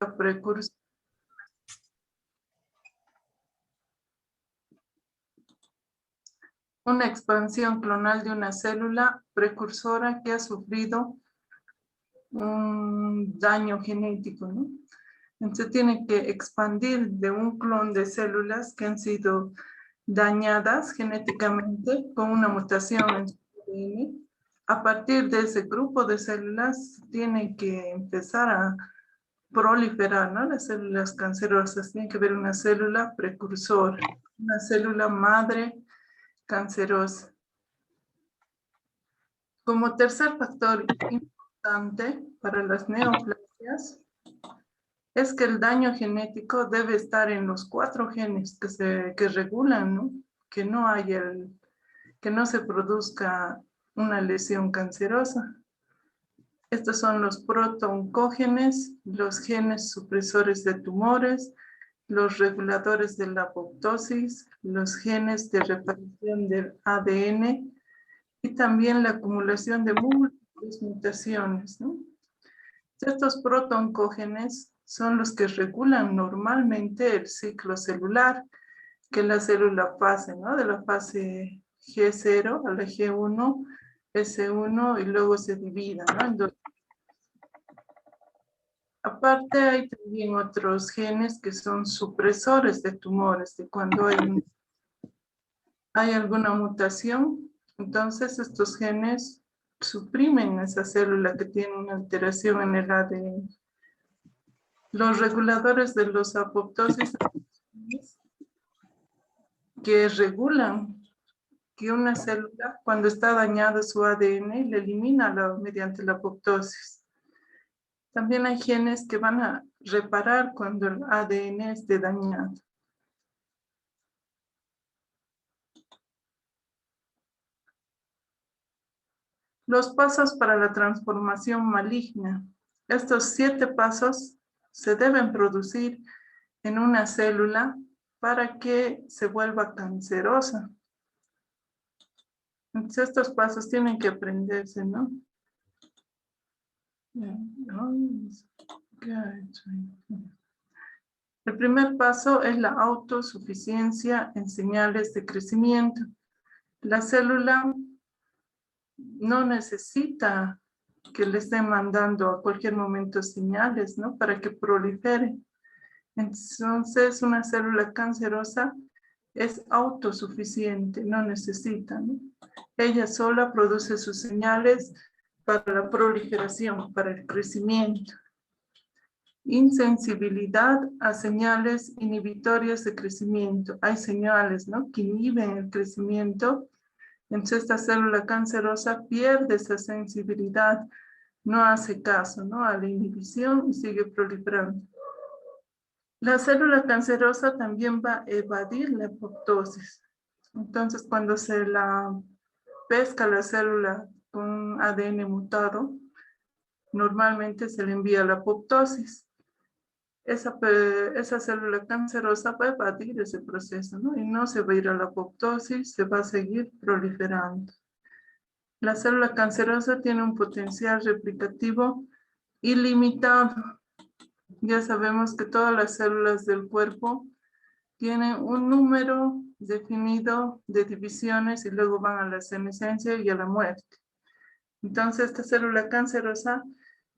precursora. Una expansión clonal de una célula precursora que ha sufrido un daño genético, ¿no? Entonces tiene que expandir de un clon de células que han sido dañadas genéticamente con una mutación en su ADN. A partir de ese grupo de células tiene que empezar a proliferar, ¿no? Las células cancerosas. Tiene que haber una célula precursora, una célula madre cancerosa. Como tercer factor importante para las neoplasias es que el daño genético debe estar en los 4 genes que regulan, ¿no? Que no se produzca una lesión cancerosa. Estos son los proto-oncógenes, los genes supresores de tumores, los reguladores de la apoptosis, los genes de reparación del ADN y también la acumulación de múltiples mutaciones, ¿no? Estos proto-oncógenes son los que regulan normalmente el ciclo celular, que la célula pase, ¿no? De la fase G0 a la G1, S1 y luego se divida, ¿no? Entonces, aparte hay también otros genes que son supresores de tumores, de cuando hay alguna mutación, entonces estos genes suprimen esa célula que tiene una alteración en el ADN. Los reguladores de los apoptosis que regulan que una célula, cuando está dañado su ADN, le elimina mediante la apoptosis. También hay genes que van a reparar cuando el ADN esté dañado. Los pasos para la transformación maligna. Estos 7 pasos se deben producir en una célula para que se vuelva cancerosa. Entonces estos pasos tienen que aprenderse, ¿no? El primer paso es la autosuficiencia en señales de crecimiento. La célula no necesita que le estén mandando a cualquier momento señales, ¿no? Para que prolifere. Entonces, una célula cancerosa es autosuficiente, no necesita, ¿no? Ella sola produce sus señales para la proliferación, para el crecimiento. Insensibilidad a señales inhibitorias de crecimiento. Hay señales, ¿no? Que inhiben el crecimiento. Entonces esta célula cancerosa pierde esa sensibilidad, no hace caso, ¿no? A la inhibición y sigue proliferando. La célula cancerosa también va a evadir la apoptosis. Entonces cuando se la pesca la célula con ADN mutado, normalmente se le envía la apoptosis. Esa célula cancerosa va a evadir ese proceso, ¿no? Y no se va a ir a la apoptosis, se va a seguir proliferando. La célula cancerosa tiene un potencial replicativo ilimitado. Ya sabemos que todas las células del cuerpo tienen un número definido de divisiones y luego van a la senescencia y a la muerte. Entonces, esta célula cancerosa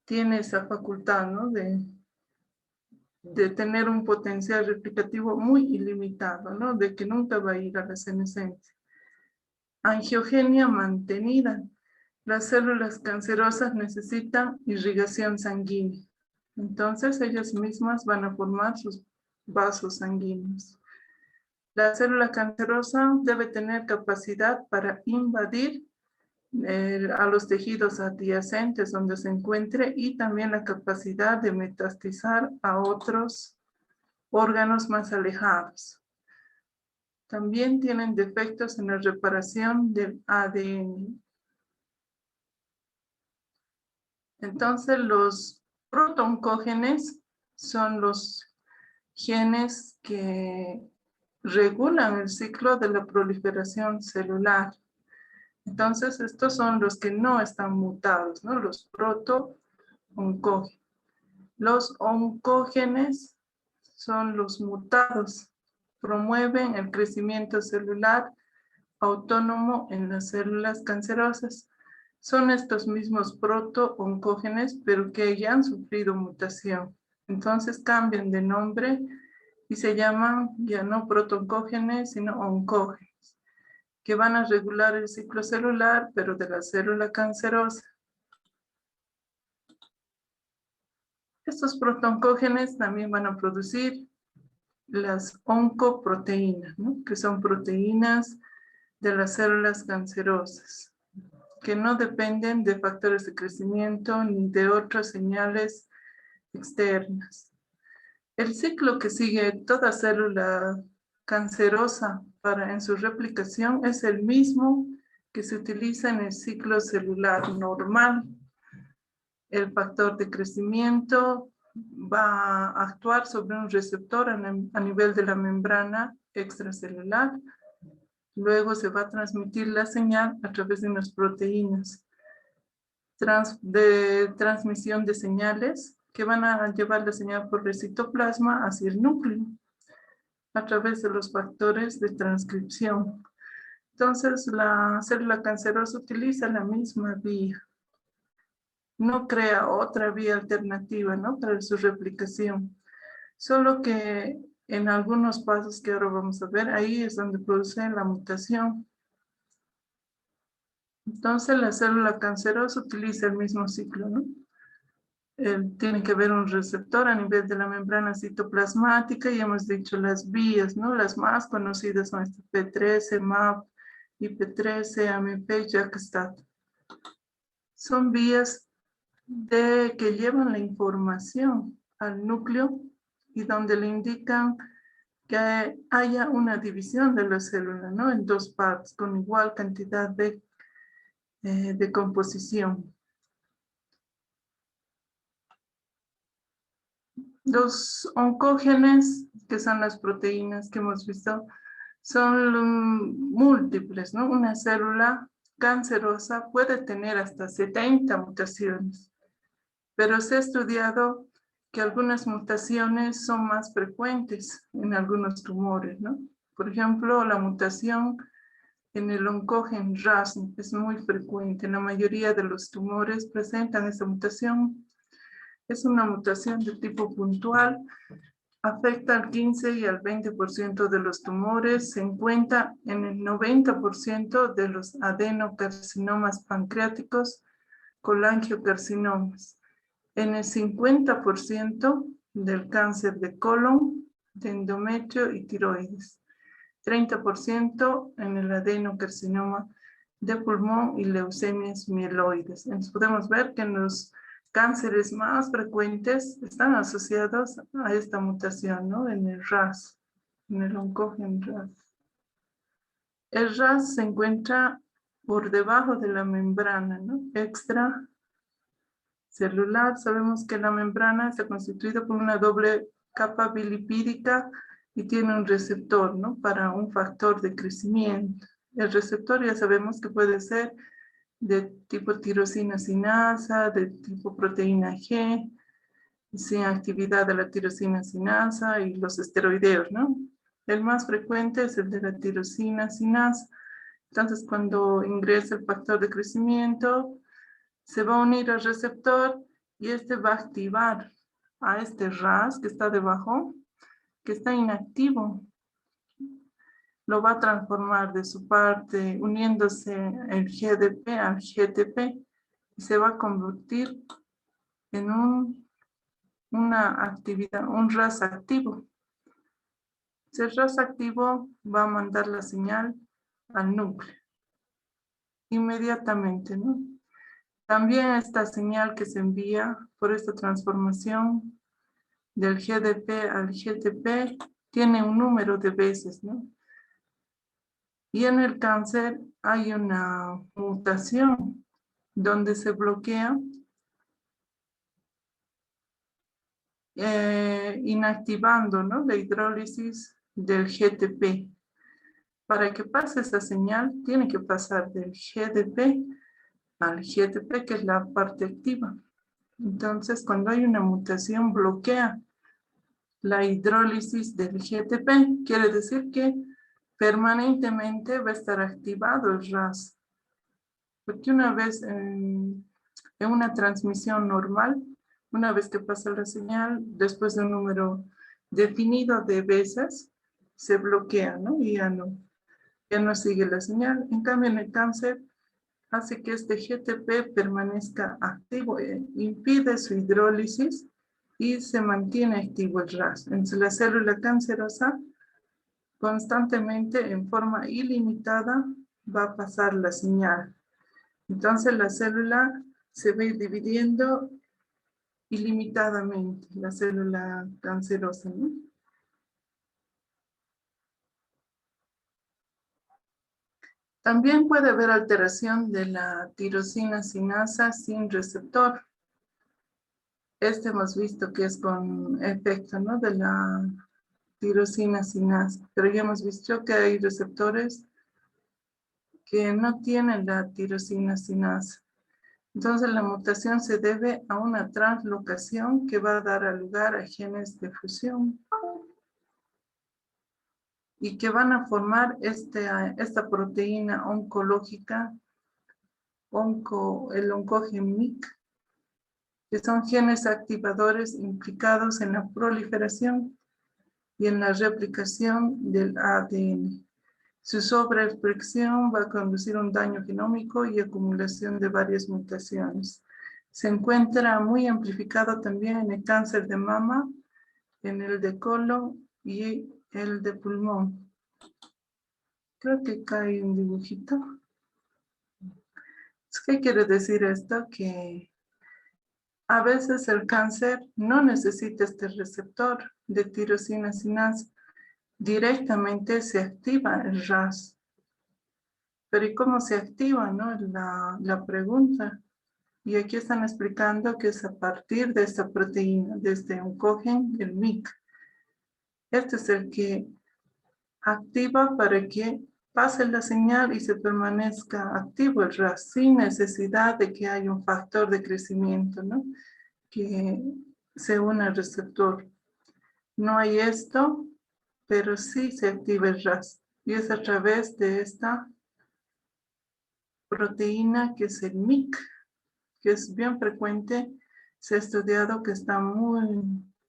tiene esa facultad, ¿no? de tener un potencial replicativo muy ilimitado, ¿no? De que nunca va a ir a la senescencia. Angiogenia mantenida. Las células cancerosas necesitan irrigación sanguínea. Entonces, ellas mismas van a formar sus vasos sanguíneos. La célula cancerosa debe tener capacidad para invadir a los tejidos adyacentes donde se encuentre y también la capacidad de metastizar a otros órganos más alejados. También tienen defectos en la reparación del ADN. Entonces, los proto-oncógenes son los genes que regulan el ciclo de la proliferación celular. Entonces, estos son los que no están mutados, ¿no? Los proto-oncógenos. Los oncógenes son los mutados. Promueven el crecimiento celular autónomo en las células cancerosas. Son estos mismos proto-oncógenes, pero que ya han sufrido mutación. Entonces cambian de nombre y se llaman ya no proto-oncógenes, sino oncógenes, que van a regular el ciclo celular, pero de la célula cancerosa. Estos proto-oncógenes también van a producir las oncoproteínas, ¿no? Que son proteínas de las células cancerosas, que no dependen de factores de crecimiento ni de otras señales externas. El ciclo que sigue toda célula cancerosa en su replicación es el mismo que se utiliza en el ciclo celular normal. El factor de crecimiento va a actuar sobre un receptor a nivel de la membrana extracelular. Luego se va a transmitir la señal a través de unas proteínas de transmisión de señales que van a llevar la señal por el citoplasma hacia el núcleo a través de los factores de transcripción. Entonces, la célula cancerosa utiliza la misma vía. No crea otra vía alternativa, ¿no? Para su replicación. Solo que en algunos pasos que ahora vamos a ver, ahí es donde produce la mutación. Entonces, la célula cancerosa utiliza el mismo ciclo, ¿no? Tiene que haber un receptor a nivel de la membrana citoplasmática y hemos dicho las vías, ¿no? Las más conocidas son P13, MAP, IP13, AMP, JAK-STAT. Son vías que llevan la información al núcleo y donde le indican que haya una división de la célula, ¿no? En dos partes con igual cantidad de composición. Los oncógenes, que son las proteínas que hemos visto, son múltiples, ¿no? Una célula cancerosa puede tener hasta 70 mutaciones, pero se ha estudiado que algunas mutaciones son más frecuentes en algunos tumores, ¿no? Por ejemplo, la mutación en el oncógeno RAS es muy frecuente. La mayoría de los tumores presentan esta mutación. Es una mutación de tipo puntual, afecta al 15 y al 20% de los tumores, se encuentra en el 90% de los adenocarcinomas pancreáticos, colangiocarcinomas, en el 50% del cáncer de colon, de endometrio y tiroides, 30% en el adenocarcinoma de pulmón y leucemias mieloides. Entonces podemos ver que en los cánceres más frecuentes están asociados a esta mutación, ¿no? En el RAS, en el oncógeno RAS. El RAS se encuentra por debajo de la membrana, ¿no? Extracelular. Sabemos que la membrana está constituida por una doble capa bilipídica y tiene un receptor, ¿no? Para un factor de crecimiento. El receptor ya sabemos que puede ser de tipo tirosina sinasa, de tipo proteína G, sin actividad de la tirosina sinasa y los esteroideos, ¿no? El más frecuente es el de la tirosina sinasa. Entonces, cuando ingresa el factor de crecimiento, se va a unir al receptor y este va a activar a este RAS que está debajo, que está inactivo. Lo va a transformar de su parte, uniéndose el GDP al GTP, y se va a convertir en una actividad, un RAS activo. Ese RAS activo va a mandar la señal al núcleo inmediatamente, ¿no? También esta señal que se envía por esta transformación del GDP al GTP tiene un número de veces, ¿no? Y en el cáncer hay una mutación donde se bloquea inactivando, ¿no? La hidrólisis del GTP. Para que pase esa señal, tiene que pasar del GDP al GTP, que es la parte activa. Entonces, cuando hay una mutación, bloquea la hidrólisis del GTP. Quiere decir que permanentemente va a estar activado el RAS. Porque una vez en una transmisión normal, una vez que pasa la señal, después de un número definido de veces, se bloquea, ¿no? Y ya no sigue la señal. En cambio, en el cáncer, hace que este GTP permanezca activo, impide su hidrólisis y se mantiene activo el RAS. Entonces, la célula cancerosa constantemente, en forma ilimitada, va a pasar la señal. Entonces, la célula se va a ir dividiendo ilimitadamente, la célula cancerosa, ¿no? También puede haber alteración de la tirosina sinasa sin receptor. Este hemos visto que es con efecto, ¿no? De la tirosina sinasa, pero ya hemos visto que hay receptores que no tienen la tirosina sinasa. Entonces la mutación se debe a una translocación que va a dar lugar a genes de fusión y que van a formar esta proteína oncológica, el oncogen MYC, que son genes activadores implicados en la proliferación y en la replicación del ADN. Su sobreexpresión va a conducir a un daño genómico y acumulación de varias mutaciones. Se encuentra muy amplificado también en el cáncer de mama, en el de colon y el de pulmón. Creo que acá hay un dibujito. ¿Qué quiere decir esto? Que a veces el cáncer no necesita este receptor de tirosina sinasa. Directamente se activa el RAS. Pero ¿y cómo se activa, no? La pregunta. Y aquí están explicando que es a partir de esta proteína, de este oncogen, el MYC. Este es el que activa para que pase la señal y se permanezca activo el RAS, sin necesidad de que haya un factor de crecimiento, ¿no? Que se une al receptor. No hay esto, pero sí se activa el RAS. Y es a través de esta proteína que es el MYC, que es bien frecuente. Se ha estudiado que está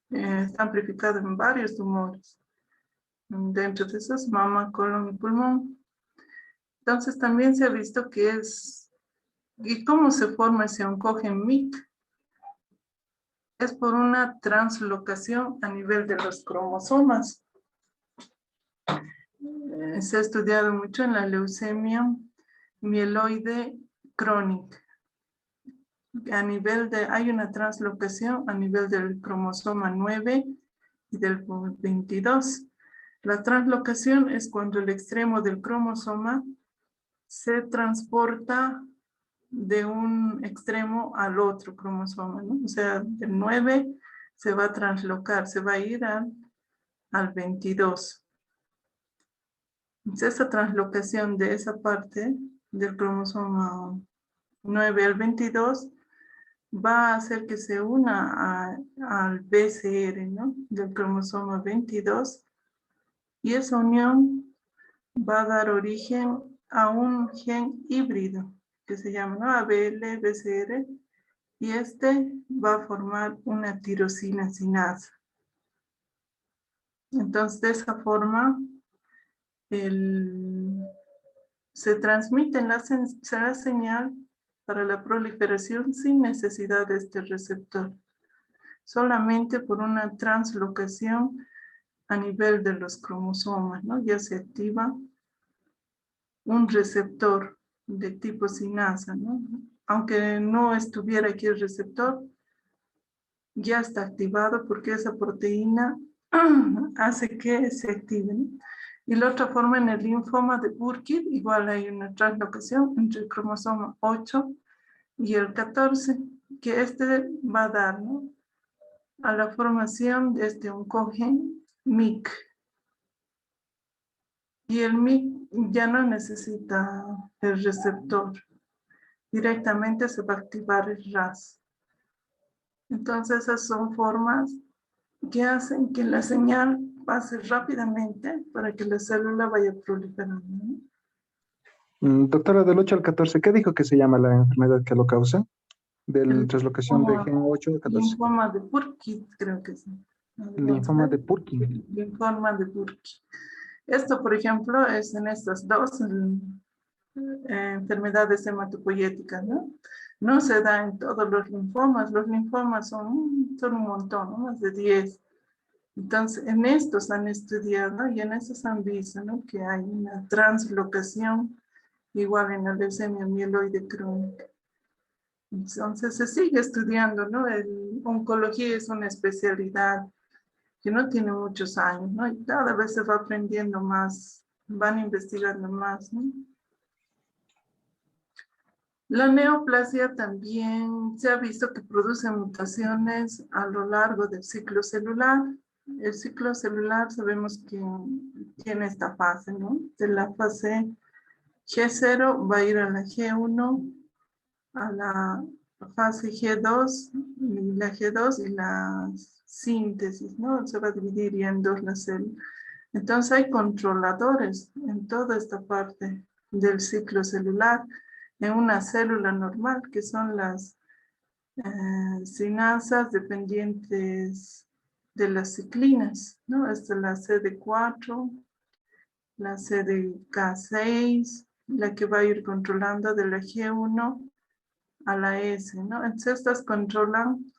está amplificado en varios tumores. Dentro de esos, mama, colon y pulmón. Entonces también se ha visto que ¿y cómo se forma ese oncogen MYC? Es por una translocación a nivel de los cromosomas. Se ha estudiado mucho en la leucemia mieloide crónica. Hay una translocación a nivel del cromosoma 9 y del 22. La translocación es cuando el extremo del cromosoma se transporta de un extremo al otro cromosoma, ¿no? O sea, del 9 se va a translocar, se va a ir al 22. Entonces, esa translocación de esa parte del cromosoma 9 al 22 va a hacer que se una al BCR, ¿no? Del cromosoma 22, y esa unión va a dar origen a un gen híbrido que se llama, ¿no? ABL-BCR, y este va a formar una tirosina sinasa. Entonces, de esa forma, se transmite la señal para la proliferación sin necesidad de este receptor, solamente por una translocación a nivel de los cromosomas, ¿no? Ya se activa un receptor de tipo sinasa, ¿no? Aunque no estuviera aquí el receptor, ya está activado porque esa proteína hace que se active, ¿no? Y la otra forma, en el linfoma de Burkitt, igual hay una translocación entre el cromosoma 8 y el 14, que este va a dar, ¿no?, a la formación de este oncogen MYC. Y el MYC ya no necesita el receptor. Directamente se va a activar el RAS. Entonces esas son formas que hacen que la señal pase rápidamente para que la célula vaya proliferando, ¿no? Doctora, del 8 al 14, ¿qué dijo que se llama la enfermedad que lo causa? Del El translocación de gen 8 al 14. linfoma de Burkitt, creo que sí. A ver, vamos a Linfoma ver. de Purkin. Linfoma de Burkitt. Esto, por ejemplo, es en estas dos enfermedades hematopoyéticas, ¿no? No se da en todos los linfomas. Los linfomas son un montón, ¿no? Más de 10. Entonces, en estos han estudiado y en estos han visto, ¿no? Que hay una translocación igual en la leucemia mieloide crónica. Entonces, se sigue estudiando, ¿no? Oncología es una especialidad que no tiene muchos años, ¿no? Y cada vez se va aprendiendo más, van investigando más, ¿no? La neoplasia también se ha visto que produce mutaciones a lo largo del ciclo celular. El ciclo celular sabemos que tiene esta fase, ¿no? De la fase G0 va a ir a la G1, a la fase G2 y la G2 y la síntesis, ¿no? Se va a dividir ya en dos la célula. Entonces hay controladores en toda esta parte del ciclo celular en una célula normal, que son las sinasas dependientes de las ciclinas, ¿no? Esta es la CD4, la CDK6, la que va a ir controlando de la G1 a la S, ¿no? Entonces estas controlan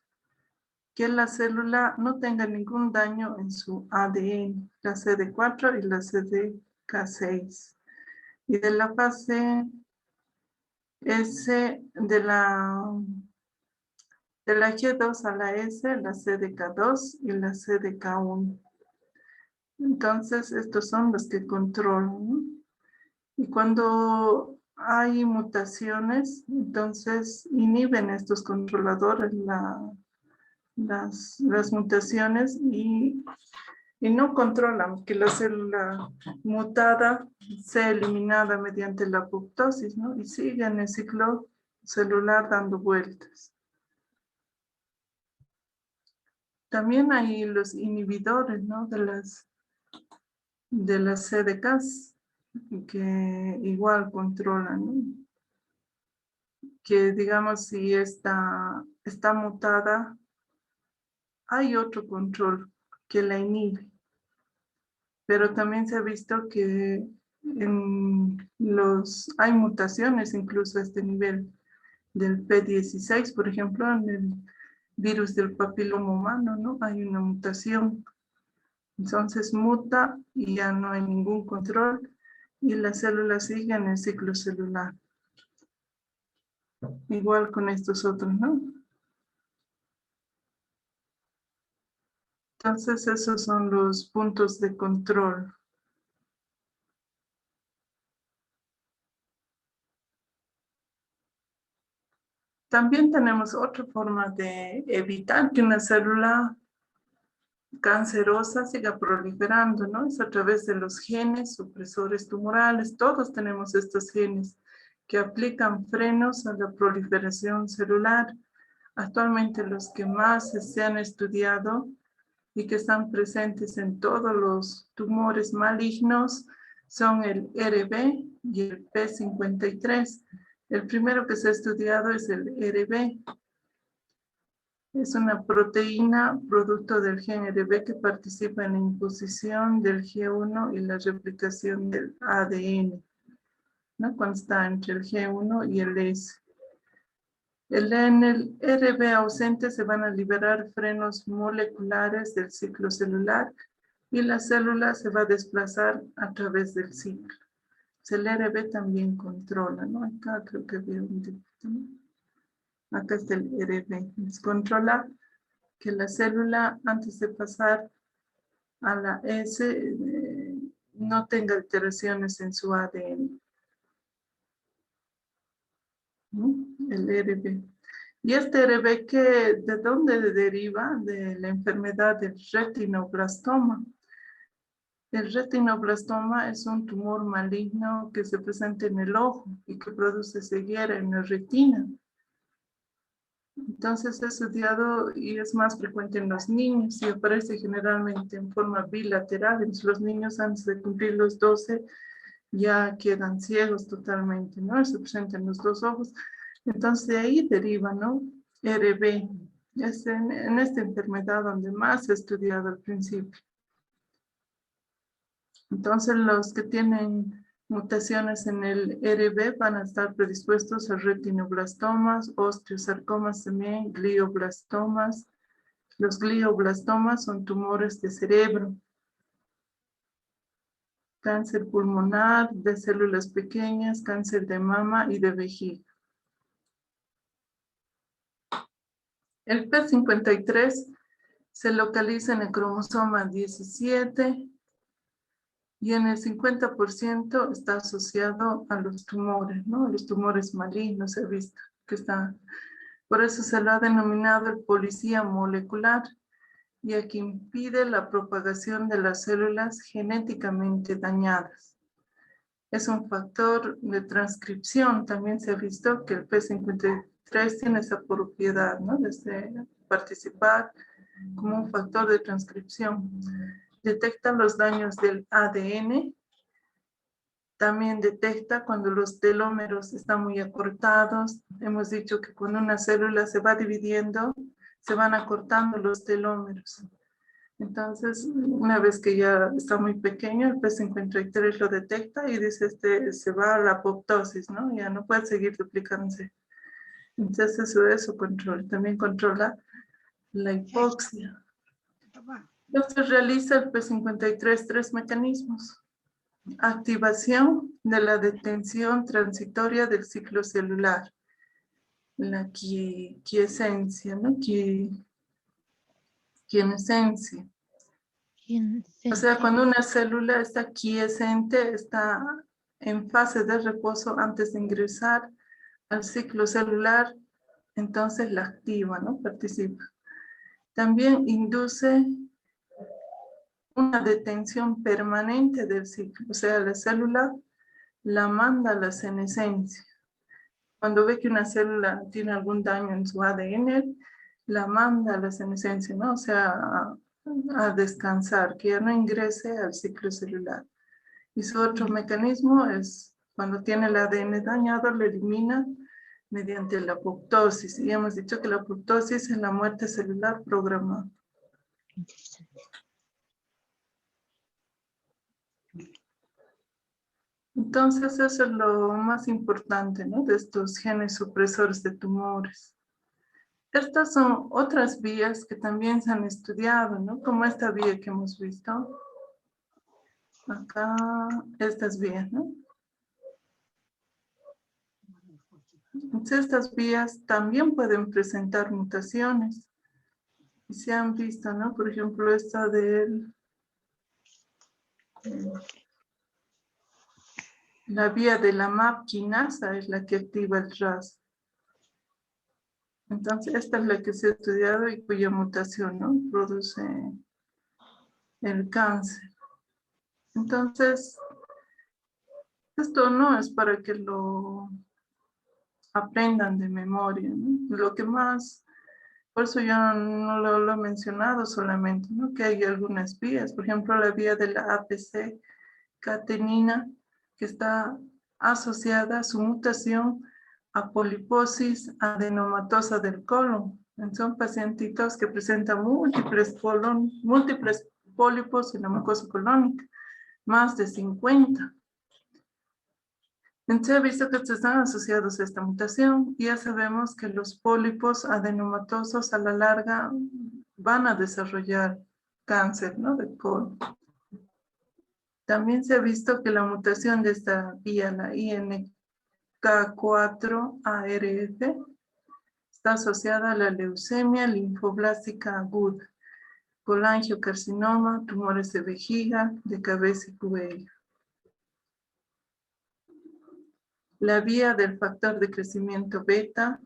que la célula no tenga ningún daño en su ADN, la CD4 y la CDK6. Y de la fase S, de la G2 a la S, la CDK2 y la CDK1. Entonces, estos son los que controlan, ¿no? Y cuando hay mutaciones, entonces inhiben estos controladores las mutaciones y no controlan que la célula mutada sea eliminada mediante la apoptosis, ¿no? Y sigue en el ciclo celular dando vueltas. También hay los inhibidores, ¿no? De las CDKs que igual controlan, ¿no? Que digamos si está mutada, hay otro control que la inhibe. Pero también se ha visto que hay mutaciones incluso a este nivel del P16, por ejemplo, en el virus del papiloma humano, ¿no? Hay una mutación. Entonces muta y ya no hay ningún control y la célula sigue en el ciclo celular. Igual con estos otros, ¿no? Entonces esos son los puntos de control. También tenemos otra forma de evitar que una célula cancerosa siga proliferando, ¿no? Es a través de los genes supresores tumorales. Todos tenemos estos genes que aplican frenos a la proliferación celular. Actualmente los que más se han estudiado y que están presentes en todos los tumores malignos son el RB y el P53. El primero que se ha estudiado es el RB. Es una proteína producto del gen RB que participa en la imposición del G1 y la replicación del ADN, ¿no? Cuando está entre el G1 y el S. En el RB ausente se van a liberar frenos moleculares del ciclo celular y la célula se va a desplazar a través del ciclo. El RB también controla, ¿no? Acá creo que veo un dibujito, ¿no? Acá está el RB. Controla que la célula, antes de pasar a la S, no tenga alteraciones en su ADN. ¿No? El RB. Y este RB, ¿de dónde deriva? De la enfermedad del retinoblastoma. El retinoblastoma es un tumor maligno que se presenta en el ojo y que produce ceguera en la retina. Entonces es estudiado y es más frecuente en los niños y aparece generalmente en forma bilateral. En los niños antes de cumplir los 12 ya quedan ciegos totalmente, ¿no? Se presenta en los dos ojos. Entonces de ahí deriva, ¿no? RB. Es en esta enfermedad donde más se ha estudiado al principio. Entonces los que tienen mutaciones en el RB van a estar predispuestos a retinoblastomas, osteosarcomas también, glioblastomas. Los glioblastomas son tumores de cerebro, cáncer pulmonar, de células pequeñas, cáncer de mama y de vejiga. El P53 se localiza en el cromosoma 17 y en el 50% está asociado a los tumores, ¿no? Los tumores malignos se ha visto que están. Por eso se lo ha denominado el policía molecular, ya que impide la propagación de las células genéticamente dañadas. Es un factor de transcripción. También se ha visto que el P53 tiene esa propiedad, ¿no? De participar como un factor de transcripción. Detecta los daños del ADN. También detecta cuando los telómeros están muy acortados. Hemos dicho que cuando una célula se va dividiendo, se van acortando los telómeros. Entonces, una vez que ya está muy pequeño, el P53 lo detecta y dice, se va a la apoptosis, ¿no? Ya no puede seguir duplicándose. Entonces, eso controla. También controla la hipoxia. Entonces, realiza el P53 tres mecanismos. Activación de la detención transitoria del ciclo celular. La quiesencia, ¿no? Quiesencia. O sea, cuando una célula está quiescente, está en fase de reposo antes de ingresar al ciclo celular, entonces la activa, ¿no? Participa. También induce una detención permanente del ciclo, o sea, la célula la manda a la senescencia. Cuando ve que una célula tiene algún daño en su ADN, la manda a la senescencia, ¿no? O sea, a descansar, que ya no ingrese al ciclo celular. Y su otro mecanismo es, cuando tiene el ADN dañado, lo elimina mediante la apoptosis. Y hemos dicho que la apoptosis es la muerte celular programada. Entonces, eso es lo más importante, ¿no? De estos genes supresores de tumores. Estas son otras vías que también se han estudiado, ¿no? Como esta vía que hemos visto. Acá, estas vías, ¿no? Entonces, estas vías también pueden presentar mutaciones. Y se han visto, ¿no? Por ejemplo, esta de la vía de la MAP quinasa es la que activa el RAS. Entonces, esta es la que se ha estudiado y cuya mutación, ¿no? Produce el cáncer. Entonces, esto no es para que lo aprendan de memoria, ¿no? Lo que más, por eso yo no lo he mencionado solamente, ¿no? Que hay algunas vías, por ejemplo, la vía de la APC catenina, que está asociada a su mutación a poliposis adenomatosa del colon. Son pacientitos que presentan múltiples pólipos en la mucosa colónica, más de 50. Entonces, he visto que están asociados a esta mutación y ya sabemos que los pólipos adenomatosos a la larga van a desarrollar cáncer, ¿no? De colon. También se ha visto que la mutación de esta vía, la INK4-ARF, está asociada a la leucemia linfoblástica aguda, colangiocarcinoma, tumores de vejiga, de cabeza y cuello. La vía del factor de crecimiento beta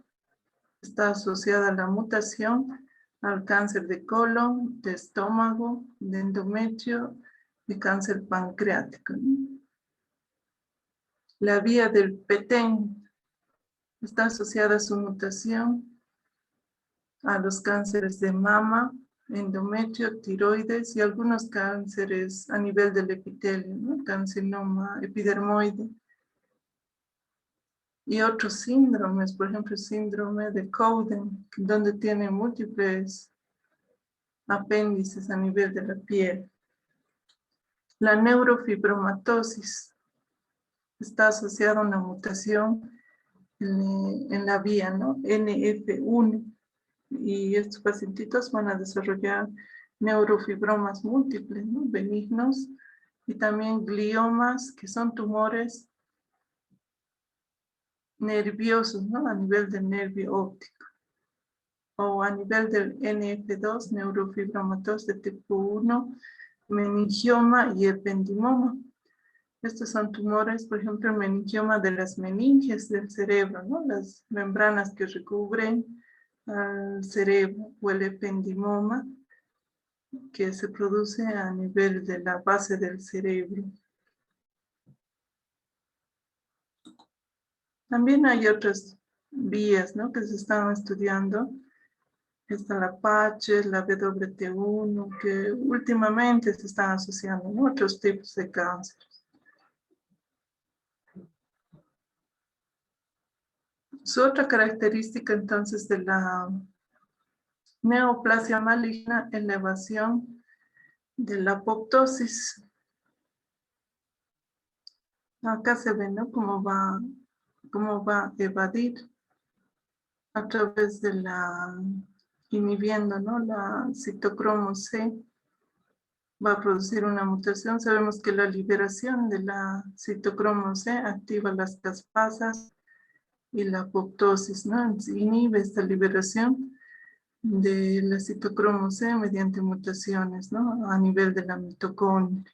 está asociada a la mutación al cáncer de colon, de estómago, de endometrio y cáncer pancreático. La vía del PTEN está asociada a su mutación a los cánceres de mama, endometrio, tiroides y algunos cánceres a nivel del epitelio, ¿no? Carcinoma epidermoide. Y otros síndromes, por ejemplo, el síndrome de Cowden, donde tiene múltiples apéndices a nivel de la piel. La neurofibromatosis está asociada a una mutación en la vía, ¿no? NF1. Y estos pacientitos van a desarrollar neurofibromas múltiples, ¿no? Benignos, y también gliomas, que son tumores nerviosos, ¿no? A nivel del nervio óptico. O a nivel del NF2, neurofibromatosis de tipo 1, meningioma y ependimoma. Estos son tumores, por ejemplo, el meningioma de las meninges del cerebro, ¿no? Las membranas que recubren al cerebro, o el ependimoma, que se produce a nivel de la base del cerebro. También hay otras vías, ¿no? Que se están estudiando. Está la PACHES, la WT1, que últimamente se están asociando a otros tipos de cáncer. Su otra característica entonces de la neoplasia maligna, elevación de la apoptosis. Acá se ve, ¿no? Cómo va a evadir a través de inhibiendo, ¿no? La citocromo C. Va a producir una mutación. Sabemos que la liberación de la citocromo C activa las caspasas y la apoptosis, ¿no? Inhibe esta liberación de la citocromo C mediante mutaciones, ¿no? A nivel de la mitocondria.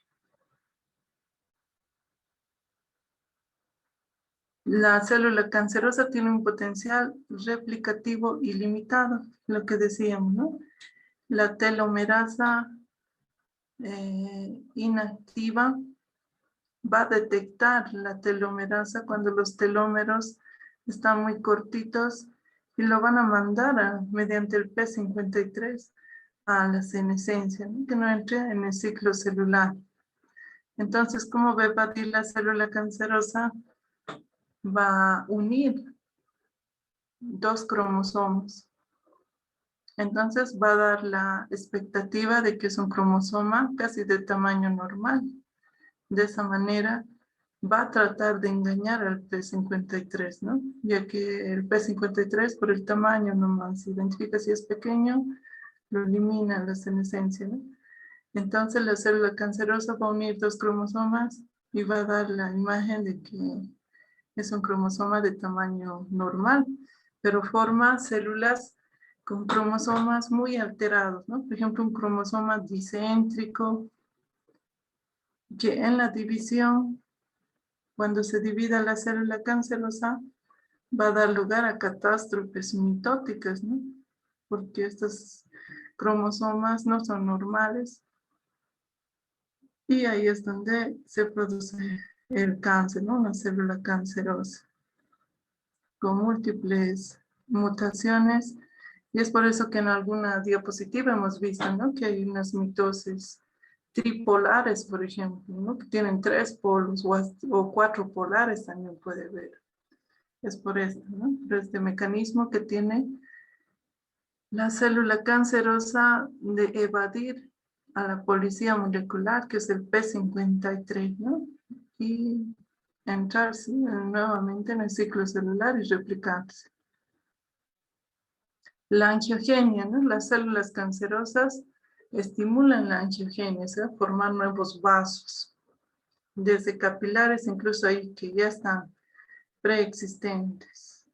La célula cancerosa tiene un potencial replicativo ilimitado, lo que decíamos, ¿no? La telomerasa inactiva va a detectar la telomerasa cuando los telómeros están muy cortitos y lo van a mandar mediante el P53 a la senescencia, ¿no? Que no entre en el ciclo celular. Entonces, ¿cómo va a evadir la célula cancerosa? Va a unir dos cromosomas. Entonces va a dar la expectativa de que es un cromosoma casi de tamaño normal. De esa manera va a tratar de engañar al P53, ¿no? Ya que el P53 por el tamaño nomás se identifica si es pequeño, lo elimina la senescencia, ¿no? Entonces la célula cancerosa va a unir dos cromosomas y va a dar la imagen de que es un cromosoma de tamaño normal, pero forma células con cromosomas muy alterados, ¿no? Por ejemplo, un cromosoma discéntrico, que en la división, cuando se divida la célula cancerosa, va a dar lugar a catástrofes mitóticas, ¿no? Porque estos cromosomas no son normales. Y ahí es donde se produce el cáncer, ¿no? Una célula cancerosa con múltiples mutaciones. Y es por eso que en alguna diapositiva hemos visto, ¿no? Que hay unas mitosis tripolares, por ejemplo, ¿no? Que tienen 3 polos o 4 polares también puede ver. Es por esto, ¿no? Por este mecanismo que tiene la célula cancerosa de evadir a la policía molecular, que es el P53, ¿no? Y entrar nuevamente en el ciclo celular y replicarse. La angiogenia, ¿no? Las células cancerosas estimulan la angiogenia, ¿sí? Formar nuevos vasos, desde capilares, incluso ahí que ya están preexistentes.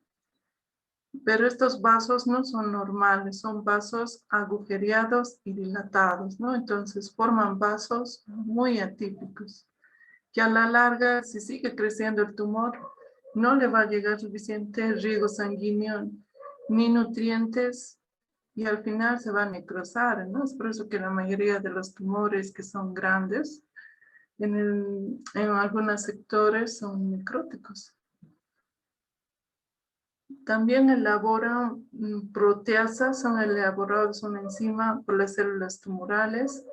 Pero estos vasos no son normales, son vasos agujereados y dilatados, ¿no? Entonces forman vasos muy atípicos, que a la larga, si sigue creciendo el tumor, no le va a llegar suficiente riego sanguíneo ni nutrientes y al final se va a necrosar, ¿no? Es por eso que la mayoría de los tumores que son grandes, en algunos sectores son necróticos. También elaboran proteasas, son elaborados una enzima por las células tumorales,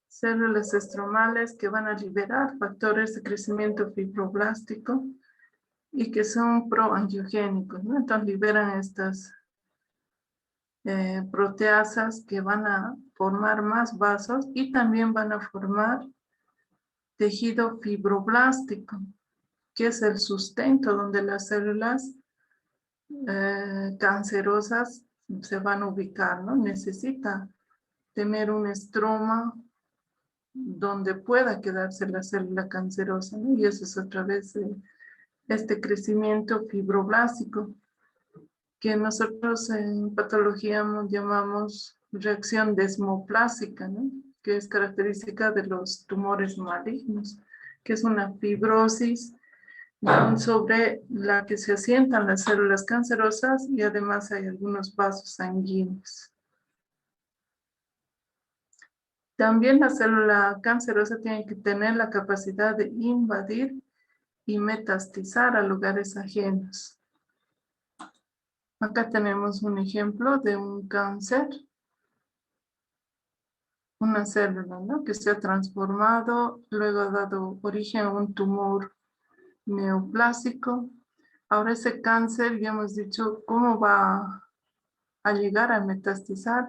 células estromales que van a liberar factores de crecimiento fibroblástico y que son proangiogénicos, ¿no? Entonces liberan estas proteasas que van a formar más vasos y también van a formar tejido fibroblástico, que es el sustento donde las células cancerosas se van a ubicar, ¿no? Necesita tener un estroma donde pueda quedarse la célula cancerosa, ¿no? Y eso es a través de este crecimiento fibroblástico, que nosotros en patología llamamos reacción desmoplásica, ¿no? Que es característica de los tumores malignos, que es una fibrosis sobre la que se asientan las células cancerosas y además hay algunos vasos sanguíneos. También la célula cancerosa tiene que tener la capacidad de invadir y metastizar a lugares ajenos. Acá tenemos un ejemplo de un cáncer, una célula, ¿no? Que se ha transformado, luego ha dado origen a un tumor neoplásico. Ahora ese cáncer, ya hemos dicho, ¿cómo va a llegar a metastizar?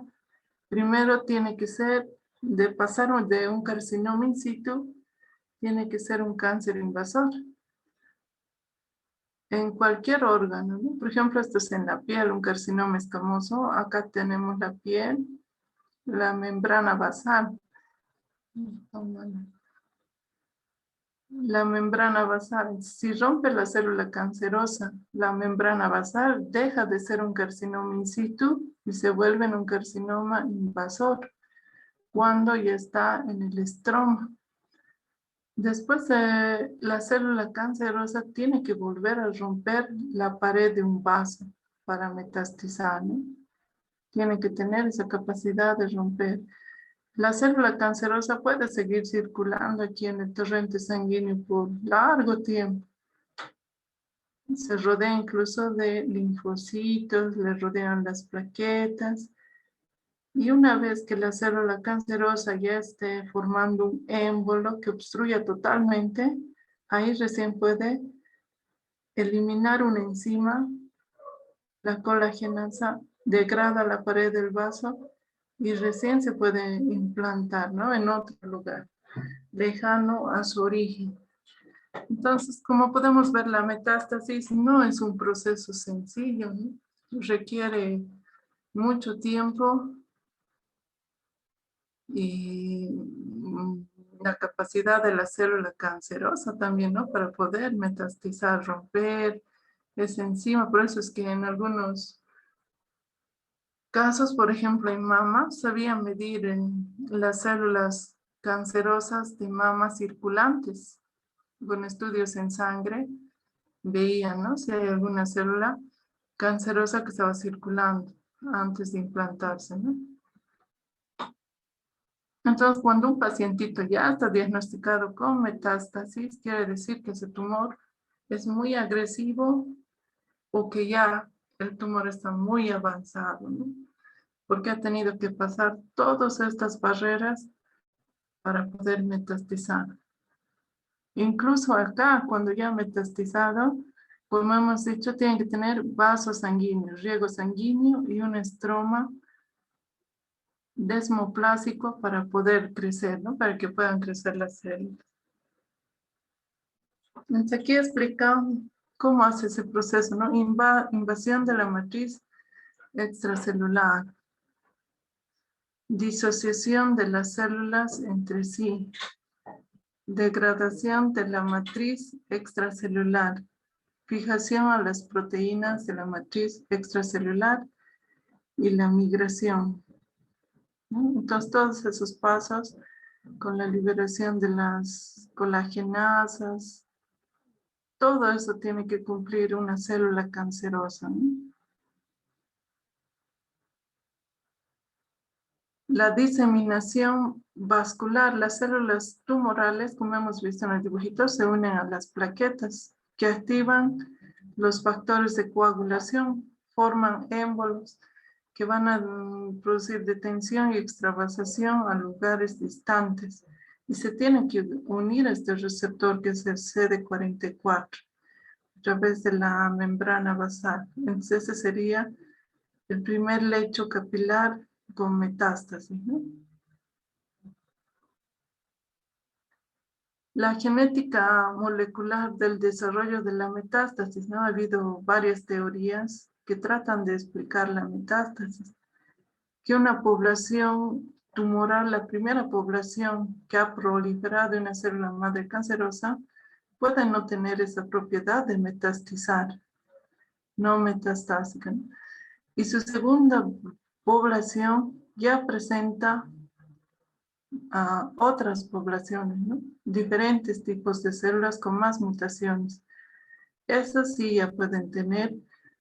Primero tiene que ser, de pasar de un carcinoma in situ, tiene que ser un cáncer invasor en cualquier órgano, ¿no? Por ejemplo, esto es en la piel, un carcinoma escamoso. Acá tenemos la piel, la membrana basal. La membrana basal, si rompe la célula cancerosa, la membrana basal deja de ser un carcinoma in situ y se vuelve en un carcinoma invasor cuando ya está en el estroma. Después la célula cancerosa tiene que volver a romper la pared de un vaso para metastizar, ¿no? Tiene que tener esa capacidad de romper. La célula cancerosa puede seguir circulando aquí en el torrente sanguíneo por largo tiempo. Se rodea incluso de linfocitos, le rodean las plaquetas. Y una vez que la célula cancerosa ya esté formando un émbolo que obstruya totalmente, ahí recién puede eliminar una enzima, la colagenasa degrada la pared del vaso y recién se puede implantar, ¿no? En otro lugar, lejano a su origen. Entonces, como podemos ver, la metástasis no es un proceso sencillo, ¿no? Requiere mucho tiempo y la capacidad de la célula cancerosa también, ¿no? Para poder metastizar, romper esa enzima. Por eso es que en algunos casos, por ejemplo, en mama, sabían medir en las células cancerosas de mama circulantes. Con estudios en sangre, veían, ¿no? Si hay alguna célula cancerosa que estaba circulando antes de implantarse, ¿no? Entonces, cuando un pacientito ya está diagnosticado con metástasis, quiere decir que ese tumor es muy agresivo o que ya el tumor está muy avanzado, ¿no? Porque ha tenido que pasar todas estas barreras para poder metastizar. Incluso acá, cuando ya ha metastizado, como hemos dicho, tienen que tener vasos sanguíneos, riego sanguíneo y un estroma desmoplásico para poder crecer, ¿no? Para que puedan crecer las células. Entonces aquí explicamos cómo hace ese proceso, ¿no? Invasión de la matriz extracelular. Disociación de las células entre sí. Degradación de la matriz extracelular. Fijación a las proteínas de la matriz extracelular y la migración, ¿no? Entonces todos esos pasos con la liberación de las colagenasas, todo eso tiene que cumplir una célula cancerosa, ¿no? La diseminación vascular, las células tumorales, como hemos visto en el dibujito, se unen a las plaquetas que activan Los factores de coagulación forman émbolos que van a producir detención y extravasación a lugares distantes y se tiene que unir a este receptor que es el CD44 a través de la membrana basal. Entonces ese sería el primer lecho capilar con metástasis, ¿no? La genética molecular del desarrollo de la metástasis, ¿no? Ha habido varias teorías que tratan de explicar la metástasis. Que una población tumoral, la primera población que ha proliferado una célula madre cancerosa, puede no tener esa propiedad de metastizar, no metastásica, ¿no? Y su segunda población ya presenta a otras poblaciones, ¿no? Diferentes tipos de células con más mutaciones. Esas sí ya pueden tener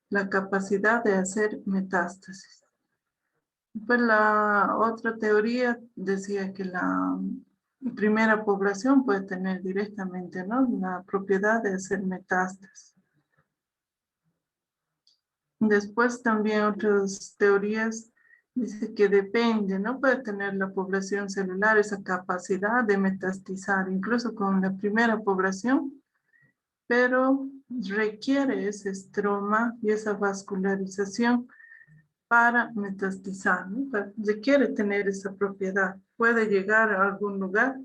la capacidad de hacer metástasis. Pues la otra teoría decía que la primera población puede tener directamente, ¿no?, la propiedad de hacer metástasis. Después también otras teorías dice que depende, ¿no? Puede tener la población celular esa capacidad de metastizar, incluso con la primera población, pero requiere ese estroma y esa vascularización para metastizar, ¿no? Requiere tener esa propiedad. Puede llegar a algún lugar,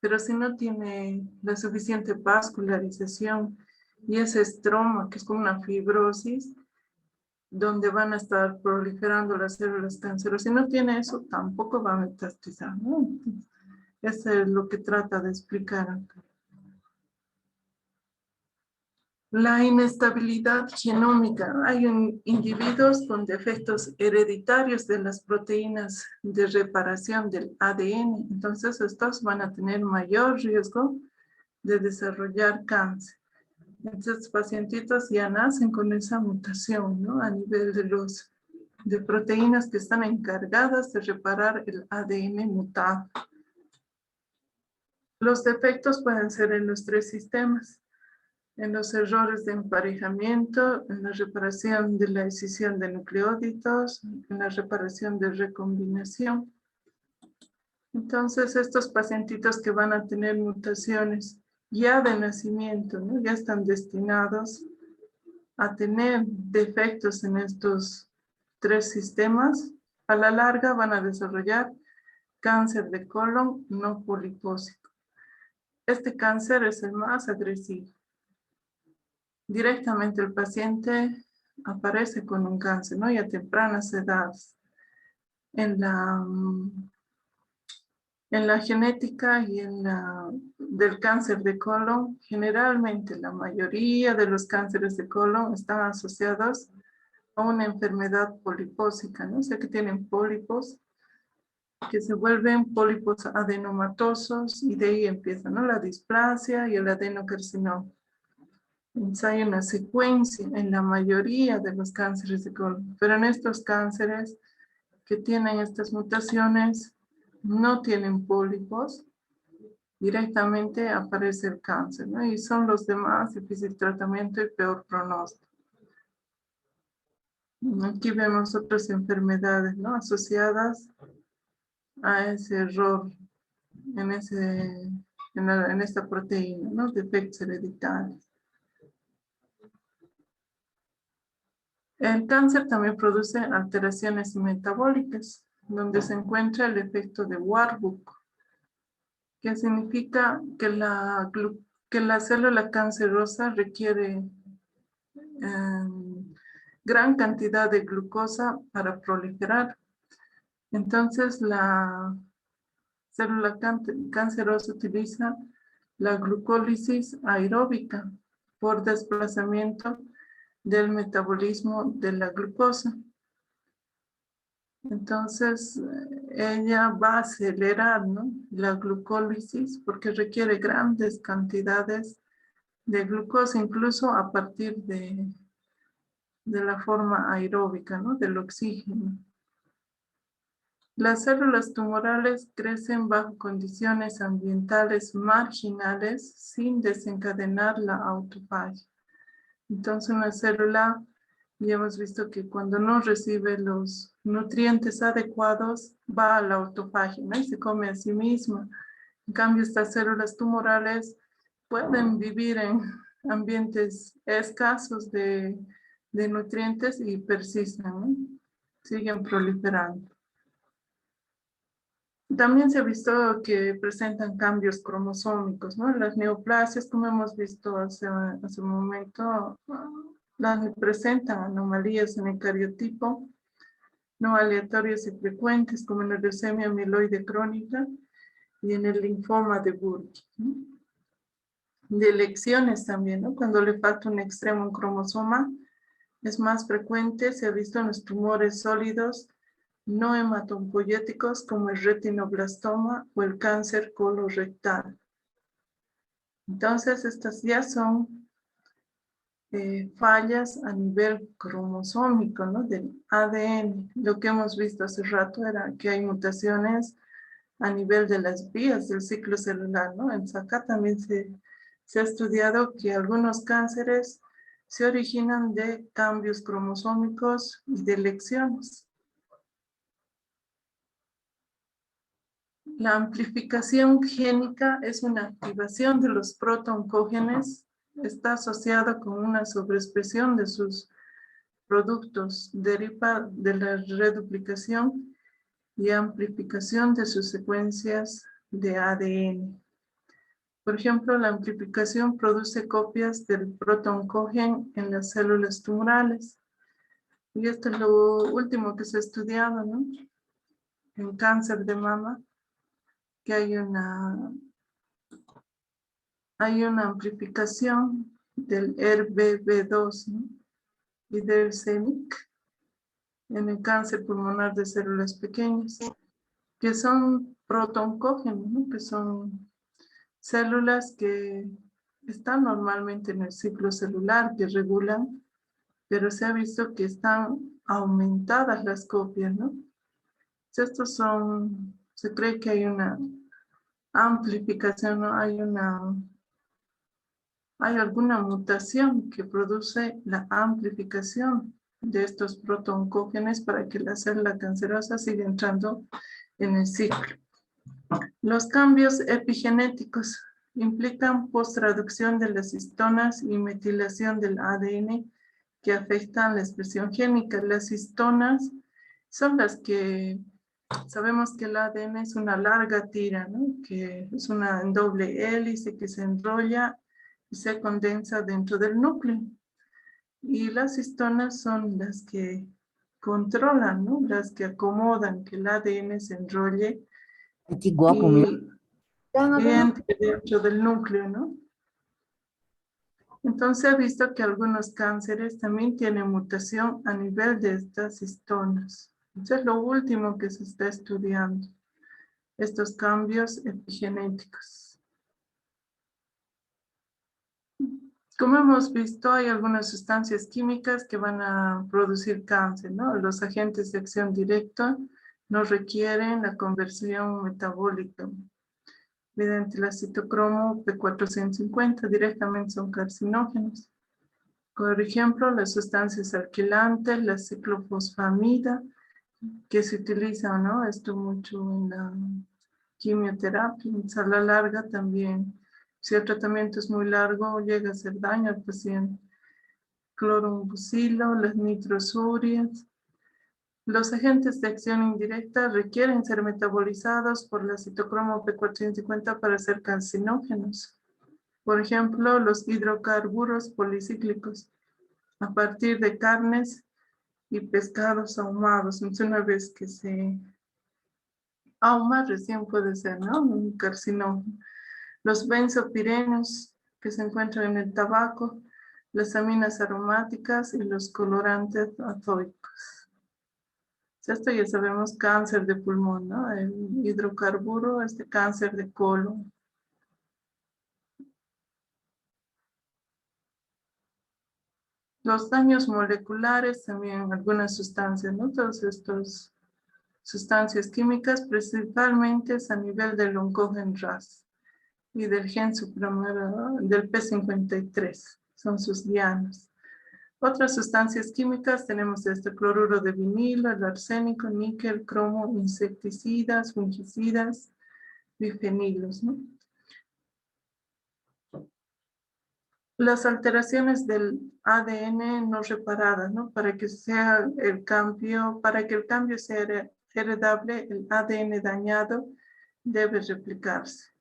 pero si no tiene la suficiente vascularización y ese estroma, que es como una fibrosis, donde van a estar proliferando las células cancerosas. Si no tiene eso, tampoco va a metastizar, ¿no? Eso es lo que trata de explicar acá. La inestabilidad genómica. Hay individuos con defectos hereditarios de las proteínas de reparación del ADN. Entonces, estos van a tener mayor riesgo de desarrollar cáncer. Entonces, pacientitos ya nacen con esa mutación, ¿no? A nivel de proteínas que están encargadas de reparar el ADN mutado. Los defectos pueden ser en los tres sistemas: en los errores de emparejamiento, en la reparación de la escisión de nucleótidos, en la reparación de recombinación. Entonces, estos pacientitos que van a tener mutaciones ya de nacimiento, ¿no?, ya están destinados a tener defectos en estos tres sistemas. A la larga van a desarrollar cáncer de colon no polipósico. Este cáncer es el más agresivo. Directamente el paciente aparece con un cáncer, ¿no?, y a tempranas edades. En la genética y del cáncer de colon, generalmente la mayoría de los cánceres de colon están asociados a una enfermedad polipósica, ¿no? O sea, que tienen pólipos que se vuelven pólipos adenomatosos y de ahí empieza, ¿no?, la displasia y el adenocarcinoma. Entonces hay una secuencia en la mayoría de los cánceres de colon, pero en estos cánceres que tienen estas mutaciones no tienen pólipos, directamente aparece el cáncer, ¿no? Y son los de más difícil tratamiento y peor pronóstico. Aquí vemos otras enfermedades, ¿no?, asociadas a ese error en esta proteína, ¿no?, defectos hereditarios. El cáncer también produce alteraciones metabólicas, donde se encuentra el efecto de Warburg, que significa que la célula cancerosa requiere gran cantidad de glucosa para proliferar. Entonces, la célula cancerosa utiliza la glucólisis aeróbica por desplazamiento del metabolismo de la glucosa. Entonces, ella va a acelerar, ¿no?, la glucólisis porque requiere grandes cantidades de glucosa, incluso a partir de la forma aeróbica, ¿no?, del oxígeno. Las células tumorales crecen bajo condiciones ambientales marginales sin desencadenar la autofagia. Entonces una célula, ya hemos visto que cuando no recibe los nutrientes adecuados, va a la autofagia, ¿no? Y se come a sí misma. En cambio, estas células tumorales pueden vivir en ambientes escasos de nutrientes y persisten, ¿no? Siguen proliferando. También se ha visto que presentan cambios cromosómicos, ¿no? Las neoplasias, como hemos visto hace un momento, las presentan anomalías en el cariotipo, no aleatorias y frecuentes, como en la leucemia mieloide crónica y en el linfoma de Burkitt, ¿no? De lecciones también, ¿no? Cuando le falta un extremo, un cromosoma, es más frecuente, se ha visto en los tumores sólidos no hematopoyéticos como el retinoblastoma o el cáncer colorectal. Entonces, estas ya son fallas a nivel cromosómico, ¿no? Del ADN. Lo que hemos visto hace rato era que hay mutaciones a nivel de las vías del ciclo celular, ¿no? En acá también se ha estudiado que algunos cánceres se originan de cambios cromosómicos y de lecciones. La amplificación génica es una activación de los protoncógenes, está asociada con una sobreexpresión de sus productos, deriva de la reduplicación y amplificación de sus secuencias de ADN. Por ejemplo, la amplificación produce copias del protoncógen en las células tumorales. Y esto es lo último que se ha estudiado, ¿no? En cáncer de mama, que hay una amplificación del ERBB2, ¿no? Y del CEMIC en el cáncer pulmonar de células pequeñas, que son protoncógenos, ¿no? Que son células que están normalmente en el ciclo celular, que regulan, pero se ha visto que están aumentadas las copias, ¿no? Estos son, se cree que hay una amplificación, ¿no? Hay alguna mutación que produce la amplificación de estos protoncógenes para que la célula cancerosa siga entrando en el ciclo. Los cambios epigenéticos implican postraducción de las histonas y metilación del ADN que afectan la expresión génica. Las histonas son las que sabemos que el ADN es una larga tira, ¿no? Que es una doble hélice que se enrolla y se condensa dentro del núcleo. Y las histonas son las que controlan, ¿no? Las que acomodan que el ADN se enrolle y entre dentro del núcleo, ¿no? Entonces he visto que algunos cánceres también tienen mutación a nivel de estas histonas. Eso es lo último que se está estudiando, estos cambios epigenéticos. Como hemos visto, hay algunas sustancias químicas que van a producir cáncer, ¿no? Los agentes de acción directa no requieren la conversión metabólica mediante la citocromo P450, directamente son carcinógenos. Por ejemplo, las sustancias alquilantes, la ciclofosfamida, que se utiliza, ¿no? Esto mucho en la quimioterapia, en sala larga también. Si el tratamiento es muy largo, llega a hacer daño al paciente. Clorombucilo, las nitrosurias. Los agentes de acción indirecta requieren ser metabolizados por la citocromo P450 para ser carcinógenos. Por ejemplo, los hidrocarburos policíclicos a partir de carnes y pescados ahumados. Entonces, una vez que se ahuma, recién puede ser, ¿no? Un carcinógeno. Los benzopirenos que se encuentran en el tabaco, las aminas aromáticas y los colorantes azoicos. Esto ya sabemos, cáncer de pulmón, ¿no? El hidrocarburo es de cáncer de colon. Los daños moleculares, también algunas sustancias, ¿no? Todos estos sustancias químicas, principalmente es a nivel del oncogen RAS y del gen suprimidor del P53, son sus dianas. Otras sustancias químicas tenemos este cloruro de vinilo, el arsénico, níquel, cromo, insecticidas, fungicidas, bifenilos, ¿no? Las alteraciones del ADN no reparadas, ¿no? Para que el cambio sea heredable, el ADN dañado debe replicarse.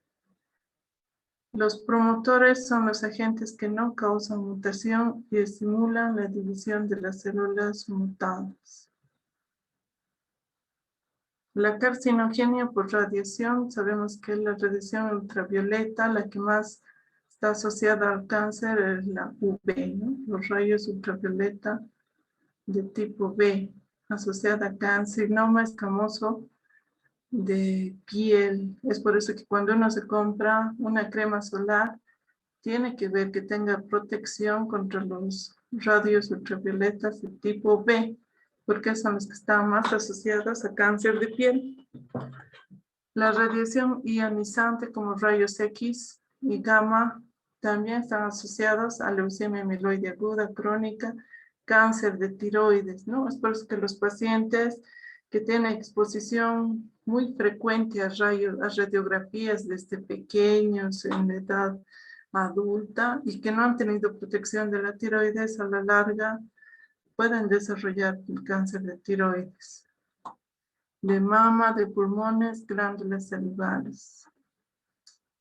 Los promotores son los agentes que no causan mutación y estimulan la división de las células mutadas. La carcinogenia por radiación, sabemos que la radiación ultravioleta, la que más está asociada al cáncer es la UV, ¿no? Los rayos ultravioleta de tipo B, asociada a carcinoma escamoso de piel. Es por eso que cuando uno se compra una crema solar, tiene que ver que tenga protección contra los radios ultravioletas de tipo B, porque son los que están más asociados a cáncer de piel. La radiación ionizante como rayos X y gamma también están asociados a leucemia mieloide aguda crónica, cáncer de tiroides, ¿no? Es por eso que los pacientes que tienen exposición muy frecuente a radiografías desde pequeños en edad adulta y que no han tenido protección de la tiroides, a la larga pueden desarrollar el cáncer de tiroides, de mama, de pulmones, glándulas salivales.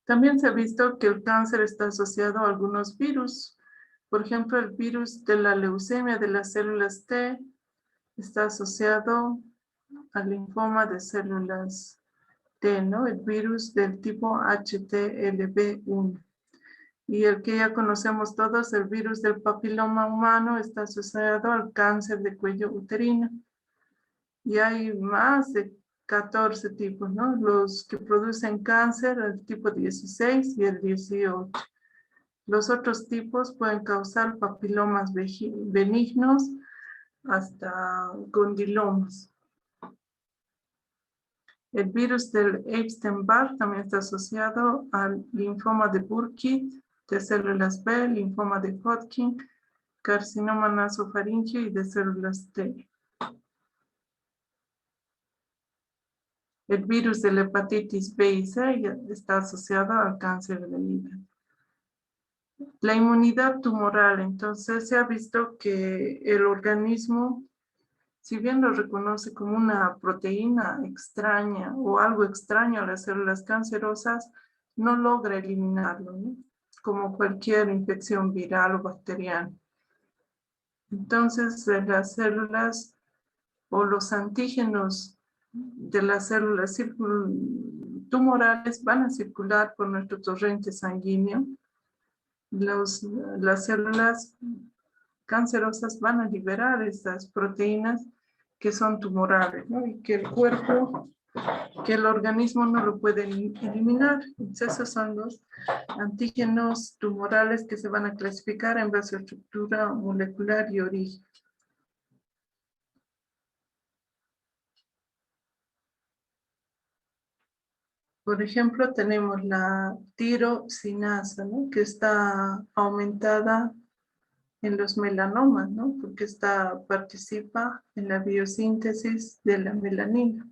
También se ha visto que el cáncer está asociado a algunos virus. Por ejemplo, el virus de la leucemia de las células T está asociado al linfoma de células T, ¿no? El virus del tipo HTLV1. Y el que ya conocemos todos, el virus del papiloma humano, está asociado al cáncer de cuello uterino. Y hay más de 14 tipos, ¿no? Los que producen cáncer, el tipo 16 y el 18. Los otros tipos pueden causar papilomas benignos hasta condilomas. El virus del Epstein-Barr también está asociado al linfoma de Burkitt, de células B, linfoma de Hodgkin, carcinoma nasofaríngeo y de células T. El virus de la hepatitis B y C está asociado al cáncer de hígado. La inmunidad tumoral, entonces se ha visto que el organismo, si bien lo reconoce como una proteína extraña o algo extraño a las células cancerosas, no logra eliminarlo, ¿no? Como cualquier infección viral o bacteriana. Entonces, las células o los antígenos de las células tumorales van a circular por nuestro torrente sanguíneo. Las células cancerosas van a liberar estas proteínas que son tumorales, ¿no? Y que el cuerpo, que el organismo no lo puede eliminar. Entonces, esos son los antígenos tumorales que se van a clasificar en base a estructura molecular y origen. Por ejemplo, tenemos la tirosinasa, ¿no? Que está aumentada en los melanomas, ¿no? Porque participa en la biosíntesis de la melanina.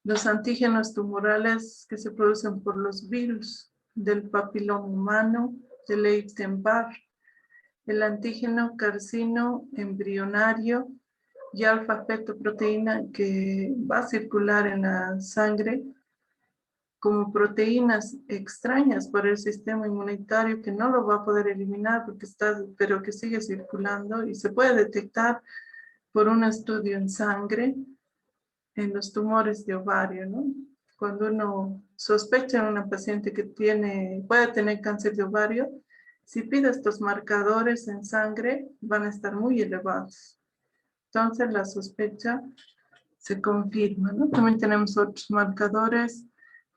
Los antígenos tumorales que se producen por los virus del papiloma humano, del Epstein-Barr, el antígeno carcino embrionario y alfa-fetoproteína que va a circular en la sangre como proteínas extrañas para el sistema inmunitario que no lo va a poder eliminar pero que sigue circulando y se puede detectar por un estudio en sangre en los tumores de ovario, ¿no? Cuando uno sospecha en una paciente que puede tener cáncer de ovario, si pide estos marcadores en sangre, van a estar muy elevados. Entonces la sospecha se confirma, ¿no? También tenemos otros marcadores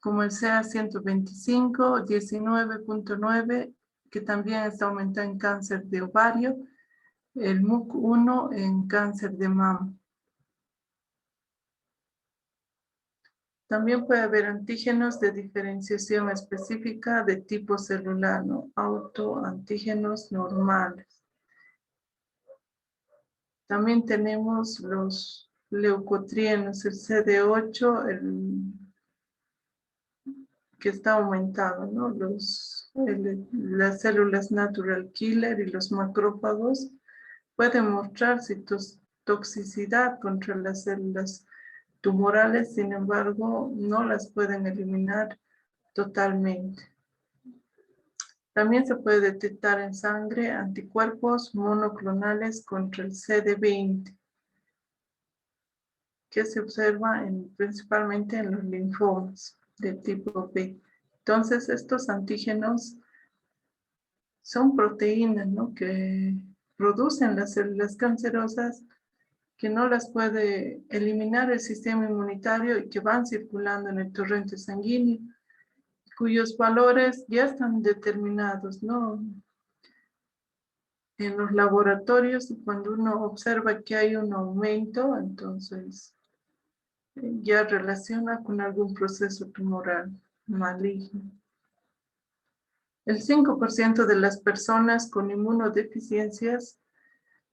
como el CA125, 19.9, que también está aumentado en cáncer de ovario, el MUC1 en cáncer de mama. También puede haber antígenos de diferenciación específica de tipo celular, ¿no? Autoantígenos normales. También tenemos los leucotrienos, el CD8, que está aumentado, ¿no? Las células natural killer y los macrófagos pueden mostrar toxicidad contra las células tumorales, sin embargo, no las pueden eliminar totalmente. También se puede detectar en sangre anticuerpos monoclonales contra el CD20, que se observa principalmente en los linfomas de tipo B. Entonces, estos antígenos son proteínas, ¿no?, que producen las células cancerosas, que no las puede eliminar el sistema inmunitario y que van circulando en el torrente sanguíneo, cuyos valores ya están determinados, ¿no?, en los laboratorios. Y cuando uno observa que hay un aumento, entonces ya relaciona con algún proceso tumoral maligno. El 5% de las personas con inmunodeficiencias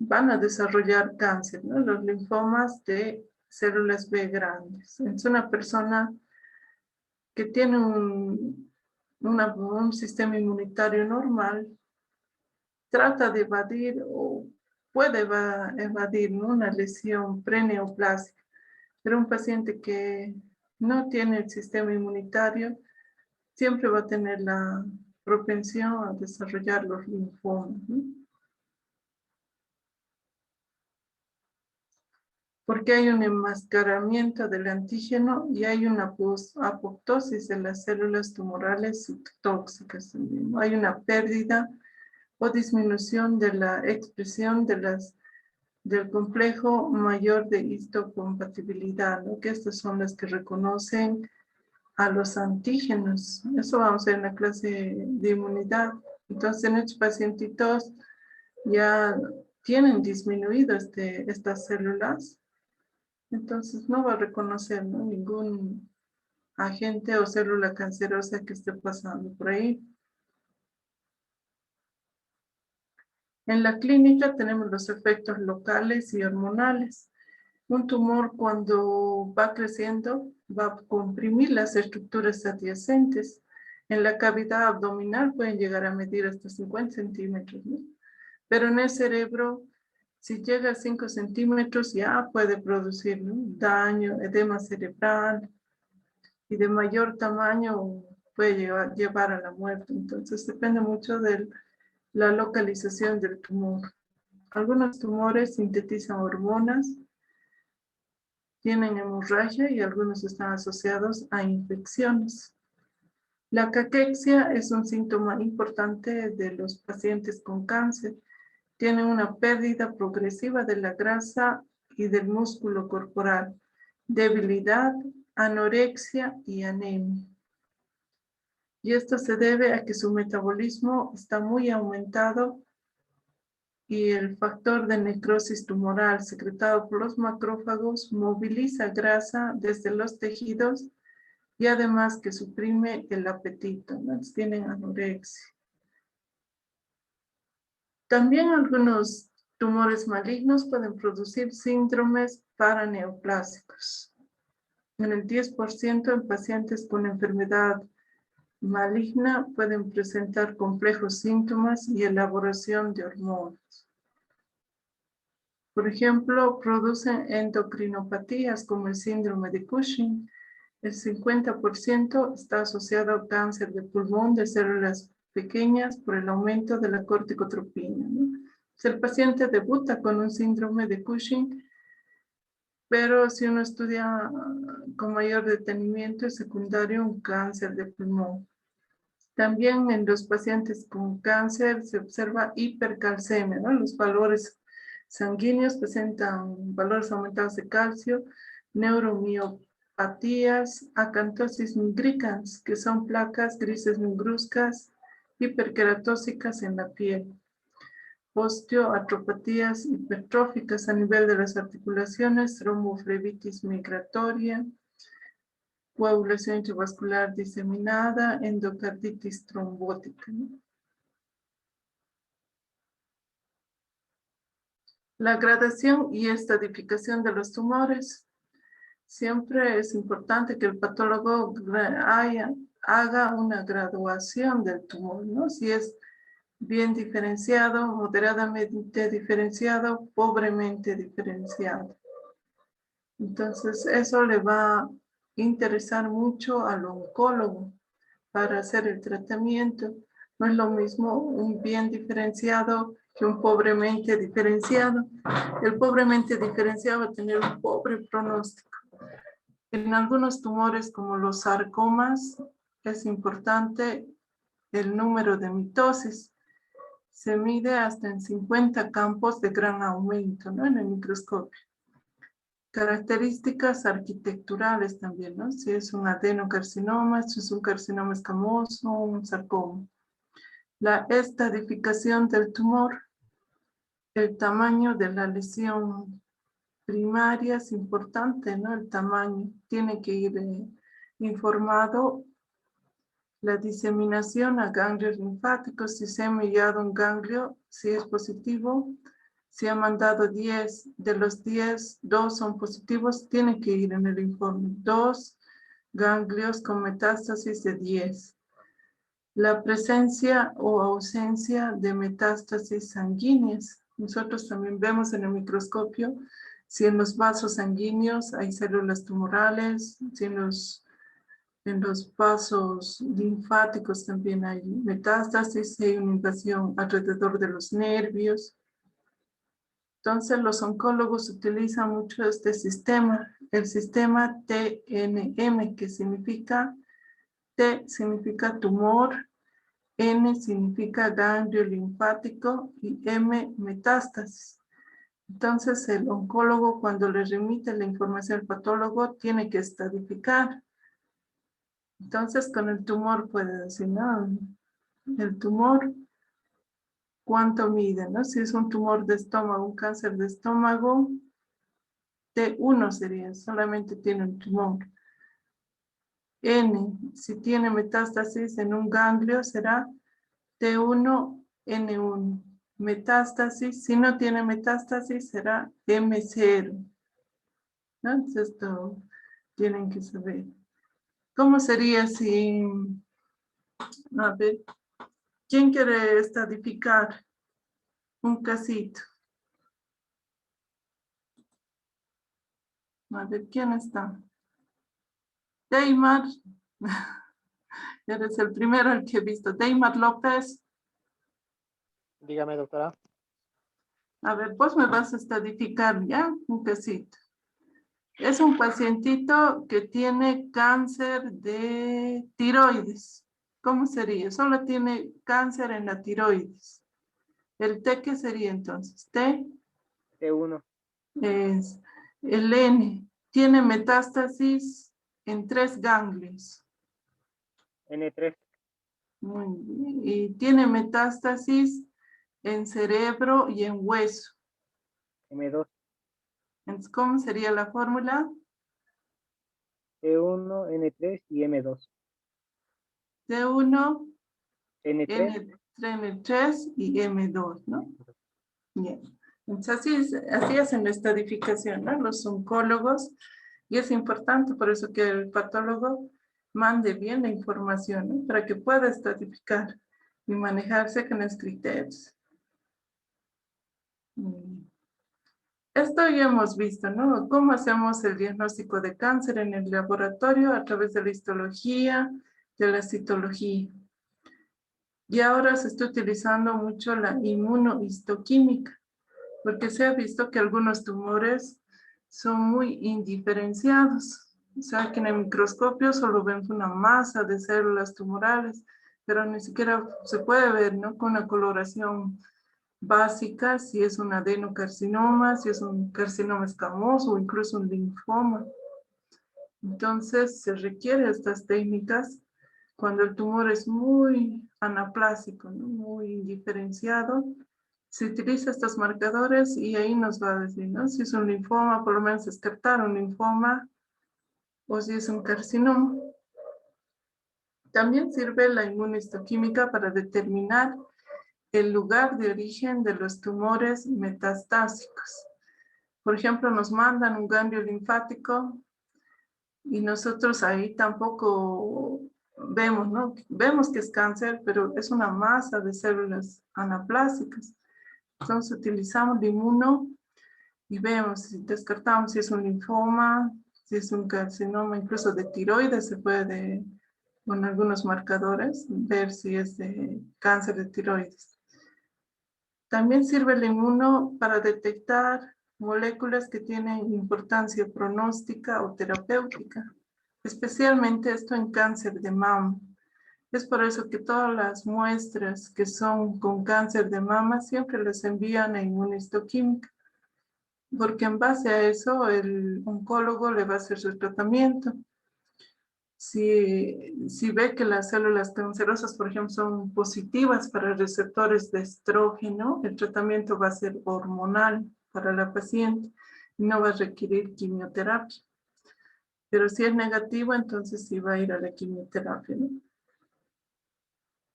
van a desarrollar cáncer, ¿no? Los linfomas de células B grandes. Es una persona que tiene un sistema inmunitario normal, trata de evadir o puede evadir, ¿no?, una lesión preneoplásica, pero un paciente que no tiene el sistema inmunitario siempre va a tener la propensión a desarrollar los linfomas, ¿no? Porque hay un enmascaramiento del antígeno y hay una apoptosis de las células tumorales tóxicas también, ¿no? Hay una pérdida o disminución de la expresión del complejo mayor de histocompatibilidad, ¿no?, que estas son las que reconocen a los antígenos. Eso vamos a ver en la clase de inmunidad. Entonces, en estos pacientitos ya tienen disminuido estas células, entonces no va a reconocer, ¿no?, ningún agente o célula cancerosa que esté pasando por ahí. En la clínica tenemos los efectos locales y hormonales. Un tumor, cuando va creciendo, va a comprimir las estructuras adyacentes. En la cavidad abdominal pueden llegar a medir hasta 50 centímetros, ¿no? Pero en el cerebro, si llega a 5 centímetros, ya puede producir, ¿no?, daño, edema cerebral, y de mayor tamaño puede llevar a la muerte. Entonces depende mucho de la localización del tumor. Algunos tumores sintetizan hormonas, tienen hemorragia y algunos están asociados a infecciones. La caquexia es un síntoma importante de los pacientes con cáncer. Tienen una pérdida progresiva de la grasa y del músculo corporal, debilidad, anorexia y anemia. Y esto se debe a que su metabolismo está muy aumentado y el factor de necrosis tumoral secretado por los macrófagos moviliza grasa desde los tejidos y además que suprime el apetito, ¿no? Tienen anorexia. También algunos tumores malignos pueden producir síndromes paraneoplásicos. En el 10% en pacientes con enfermedad maligna pueden presentar complejos síntomas y elaboración de hormonas. Por ejemplo, producen endocrinopatías como el síndrome de Cushing. El 50% está asociado a cáncer de pulmón de células pequeñas por el aumento de la corticotropina, ¿no? El paciente debuta con un síndrome de Cushing, pero si uno estudia con mayor detenimiento, es secundario un cáncer de pulmón. También en los pacientes con cáncer se observa hipercalcemia, ¿no? Los valores sanguíneos presentan valores aumentados de calcio, neuromiopatías, acantosis nigricans, que son placas grises negruzcas hiperqueratóxicas en la piel, osteoartropatías hipertróficas a nivel de las articulaciones, tromboflebitis migratoria, coagulación intravascular diseminada, endocarditis trombótica, ¿no? La gradación y estadificación de los tumores. Siempre es importante que el patólogo haga una graduación del tumor, ¿no? Si es bien diferenciado, moderadamente diferenciado, pobremente diferenciado. Entonces, eso le va a interesar mucho al oncólogo para hacer el tratamiento. No es lo mismo un bien diferenciado que un pobremente diferenciado. El pobremente diferenciado va a tener un pobre pronóstico. En algunos tumores como los sarcomas es importante el número de mitosis. Se mide hasta en 50 campos de gran aumento, ¿no? En el microscopio. Características arquitecturales también, ¿no? Si es un adenocarcinoma, si es un carcinoma escamoso, un sarcoma. La estadificación del tumor, el tamaño de la lesión primaria es importante, ¿no? El tamaño tiene que ir informado. La diseminación a ganglios linfáticos, si se ha enviado un ganglio, si es positivo, si ha mandado 10, de los 10, 2 son positivos, tiene que ir en el informe. 2 ganglios con metástasis de 10. La presencia o ausencia de metástasis sanguíneas. Nosotros también vemos en el microscopio si en los vasos sanguíneos hay células tumorales, si en los vasos linfáticos también hay metástasis, hay una invasión alrededor de los nervios. Entonces los oncólogos utilizan mucho este sistema, el sistema TNM, que significa, T significa tumor, N significa ganglio linfático y M metástasis. Entonces el oncólogo, cuando le remite la información al patólogo, tiene que estadificar. Entonces con el tumor puede decir, no, el tumor, ¿cuánto mide? ¿No? Si es un tumor de estómago, un cáncer de estómago, T1 sería, solamente tiene un tumor. N, si tiene metástasis en un ganglio, será T1N1. Metástasis, si no tiene metástasis, será M0. ¿No? Entonces, esto tienen que saber. ¿Cómo sería si, a ver, quién quiere estadificar un casito? A ver, ¿quién está? Deymar. Eres el primero al que he visto. Deymar López. Dígame, doctora. A ver, pues me vas a estadificar ya un casito. Es un pacientito que tiene cáncer de tiroides. ¿Cómo sería? Solo tiene cáncer en la tiroides. ¿El T qué sería entonces? T T1, es el N. Tiene metástasis en 3 ganglios. N3, Muy bien. Y tiene metástasis en cerebro y en hueso. M2, Entonces, ¿cómo sería la fórmula? T1, N3 y M2. T1, N3, N3 y M2, ¿no? Bien. Entonces, así hacen la estadificación, ¿no? Los oncólogos, y es importante por eso que el patólogo mande bien la información, ¿no? Para que pueda estadificar y manejarse con los criterios. Esto ya hemos visto, ¿no? Cómo hacemos el diagnóstico de cáncer en el laboratorio a través de la histología, de la citología. Y ahora se está utilizando mucho la inmunohistoquímica, porque se ha visto que algunos tumores son muy indiferenciados. O sea, que en el microscopio solo ven una masa de células tumorales, pero ni siquiera se puede ver, ¿no? Con una coloración básica, si es un adenocarcinoma, si es un carcinoma escamoso o incluso un linfoma. Entonces, se requieren estas técnicas cuando el tumor es muy anaplásico, ¿no? Muy indiferenciado. Se utiliza estos marcadores y ahí nos va a decir, ¿no? Si es un linfoma, por lo menos descartar un linfoma o si es un carcinoma. También sirve la inmunohistoquímica para determinar el lugar de origen de los tumores metastásicos. Por ejemplo, nos mandan un ganglio linfático y nosotros ahí tampoco vemos, ¿no? Vemos que es cáncer, pero es una masa de células anaplásicas. Entonces utilizamos la inmuno y vemos, descartamos si es un linfoma, si es un carcinoma, incluso de tiroides se puede, con algunos marcadores, ver si es de cáncer de tiroides. También sirve el inmuno para detectar moléculas que tienen importancia pronóstica o terapéutica, especialmente esto en cáncer de mama. Es por eso que todas las muestras que son con cáncer de mama siempre les envían a inmunohistoquímica, porque en base a eso el oncólogo le va a hacer su tratamiento. Si ve que las células cancerosas, por ejemplo, son positivas para receptores de estrógeno, el tratamiento va a ser hormonal para la paciente y no va a requerir quimioterapia. Pero si es negativo, entonces sí va a ir a la quimioterapia, ¿no?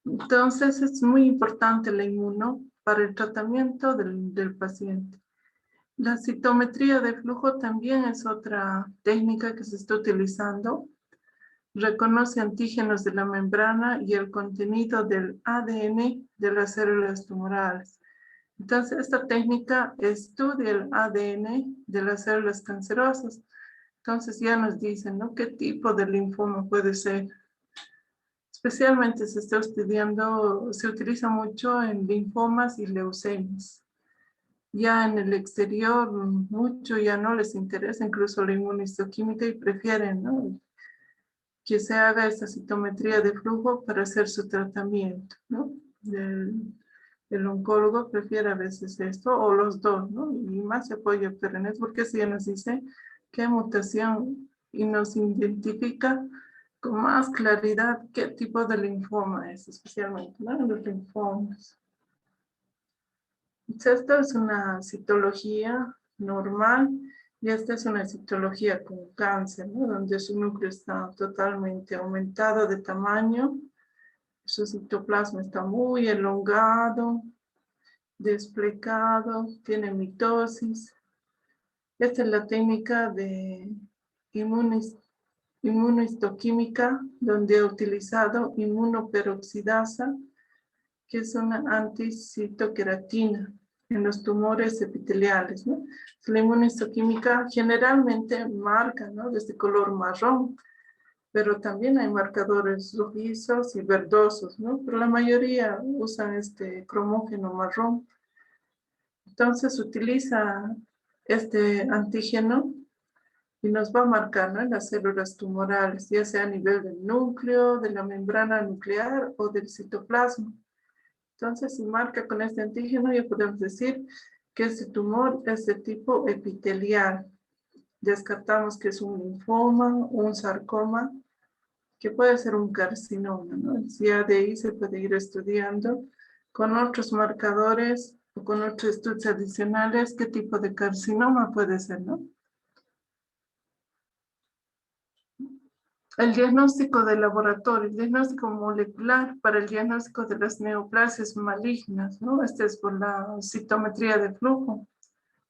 Entonces es muy importante la inmuno para el tratamiento del paciente. La citometría de flujo también es otra técnica que se está utilizando. Reconoce antígenos de la membrana y el contenido del ADN de las células tumorales. Entonces, esta técnica estudia el ADN de las células cancerosas. Entonces, ya nos dicen, ¿no? ¿Qué tipo de linfoma puede ser? Especialmente se está estudiando, se utiliza mucho en linfomas y leucemias. Ya en el exterior, mucho ya no les interesa, incluso la inmunohistoquímica, y prefieren, ¿no?, que se haga esta citometría de flujo para hacer su tratamiento, ¿no? El oncólogo prefiere a veces esto o los dos, ¿no? Y más se apoya a Perrenet porque si ya nos dice qué mutación y nos identifica con más claridad qué tipo de linfoma es, especialmente, ¿no? Los linfomas. Esta es una citología normal y esta es una citología con cáncer, ¿no? Donde su núcleo está totalmente aumentado de tamaño, su citoplasma está muy elongado, desplegado, tiene mitosis. Esta es la técnica de inmunohistoquímica, donde he utilizado inmunoperoxidasa, que es una anticitoqueratina en los tumores epiteliales, ¿no? La inmunohistoquímica generalmente marca, ¿no?, desde color marrón, pero también hay marcadores rojizos y verdosos, ¿no? Pero la mayoría usan este cromógeno marrón. Entonces utiliza este antígeno y nos va a marcar, ¿no?, en las células tumorales, ya sea a nivel del núcleo, de la membrana nuclear o del citoplasma. Entonces, si marca con este antígeno, ya podemos decir que este tumor es de tipo epitelial. Descartamos que es un linfoma, un sarcoma, que puede ser un carcinoma, ¿no? Ya de ahí se puede ir estudiando con otros marcadores o con otros estudios adicionales qué tipo de carcinoma puede ser, ¿no? El diagnóstico de laboratorio, el diagnóstico molecular para el diagnóstico de las neoplasias malignas, ¿no? Este es por la citometría de flujo.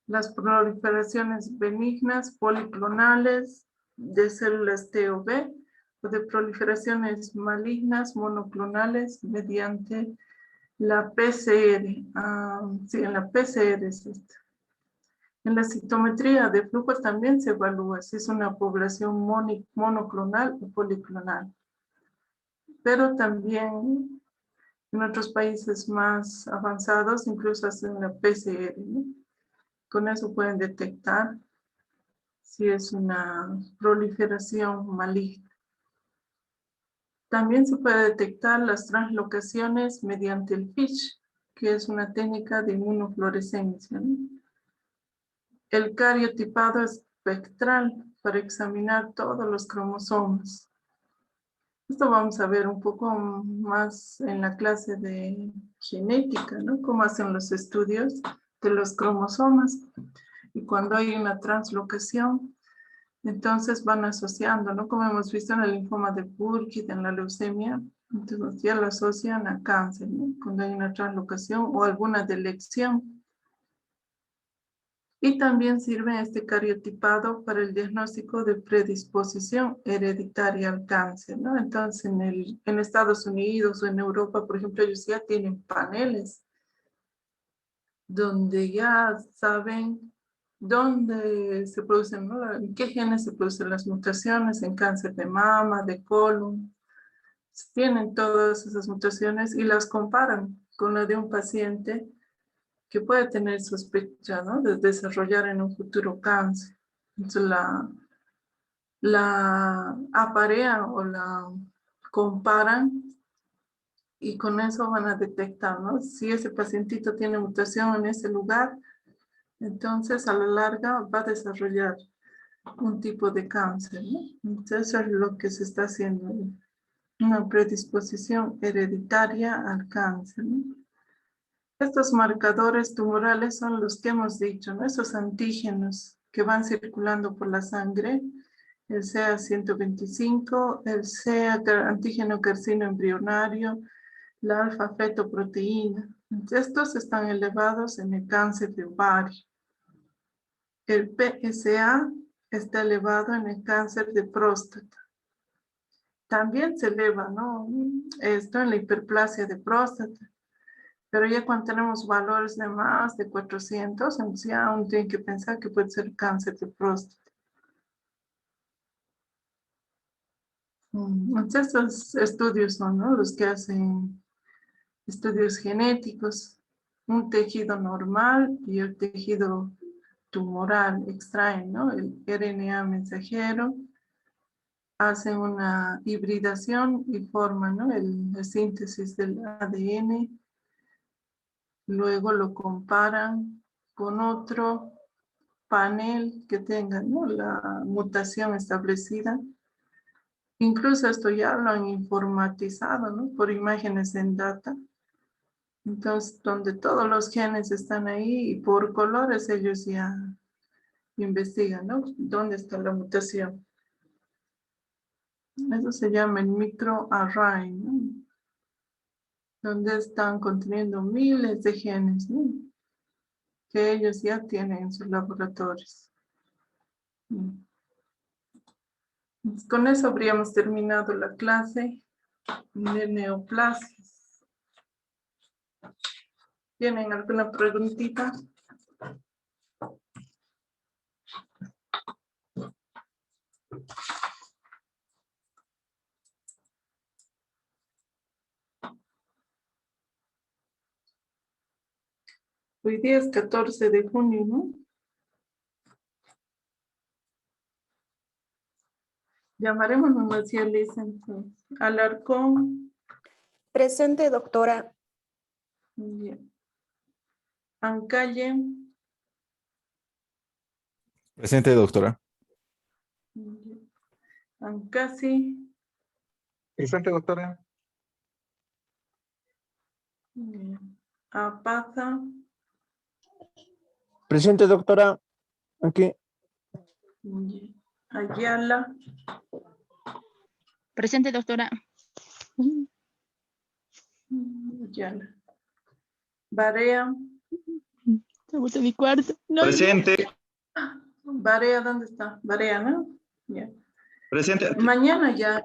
Las proliferaciones benignas, policlonales, de células T o B, o de proliferaciones malignas, monoclonales, mediante la PCR. Sí, en la PCR es esta. En la citometría de flujo también se evalúa si es una población monoclonal o policlonal. Pero también en otros países más avanzados incluso hacen la PCR, ¿no? Con eso pueden detectar si es una proliferación maligna. También se puede detectar las translocaciones mediante el FISH, que es una técnica de inmunofluorescencia, ¿no? El cariotipado espectral para examinar todos los cromosomas. Esto vamos a ver un poco más en la clase de genética, ¿no? Cómo hacen los estudios de los cromosomas. Y cuando hay una translocación, Entonces van asociando, ¿no? Como hemos visto en el linfoma de Burkitt, en la leucemia, entonces ya lo asocian a cáncer, ¿no? Cuando hay una translocación o alguna delección. Y también sirve este cariotipado para el diagnóstico de predisposición hereditaria al cáncer, ¿no? Entonces, en Estados Unidos o en Europa, por ejemplo, ellos ya tienen paneles donde ya saben dónde se producen, ¿no? En qué genes se producen las mutaciones en cáncer de mama, de colon. Tienen todas esas mutaciones y las comparan con la de un paciente que puede tener sospecha, ¿no? De desarrollar en un futuro cáncer. Entonces la aparean o la comparan y con eso van a detectar, ¿no? Si ese pacientito tiene mutación en ese lugar, entonces a la larga va a desarrollar un tipo de cáncer, ¿no? Entonces eso es lo que se está haciendo, una predisposición hereditaria al cáncer, ¿no? Estos marcadores tumorales son los que hemos dicho, ¿no? Esos antígenos que van circulando por la sangre, el CA125, el CA antígeno carcino embrionario, la alfa-fetoproteína. Estos están elevados en el cáncer de ovario. El PSA está elevado en el cáncer de próstata. También se eleva, ¿no? Esto en la hiperplasia de próstata. Pero ya cuando tenemos valores de más de 400, entonces ya uno tiene que pensar que puede ser cáncer de próstata. Entonces estos estudios son, ¿no? Los que hacen estudios genéticos, un tejido normal y el tejido tumoral, extraen, ¿no? El RNA mensajero, hacen una hibridación y forman, ¿no? La síntesis del ADN, luego lo comparan con otro panel que tenga, ¿no? La mutación establecida. Incluso esto ya lo han informatizado, ¿no? Por imágenes en data. Entonces, donde todos los genes están ahí y por colores ellos ya investigan, ¿no? ¿Dónde está la mutación? Eso se llama el microarray, ¿no? Donde están conteniendo miles de genes, ¿no? Que ellos ya tienen en sus laboratorios. Con eso habríamos terminado la clase de neoplasias. ¿Tienen alguna preguntita? Hoy día es 14 de junio, ¿no? Llamaremos nomás ya Lisa, entonces. Alarcón. Presente, doctora. Bien. Ancalle. Presente, doctora. Bien. Ancasi. Presente, doctora. Bien. Apaza. Presente, doctora. Aquí. Bien. Ayala. Presente, doctora. Ayala. Barea. Se vuelto a mi cuarto. No, Presente, Barea, ¿dónde está? Barea, ¿no? Bien. presente. Mañana ya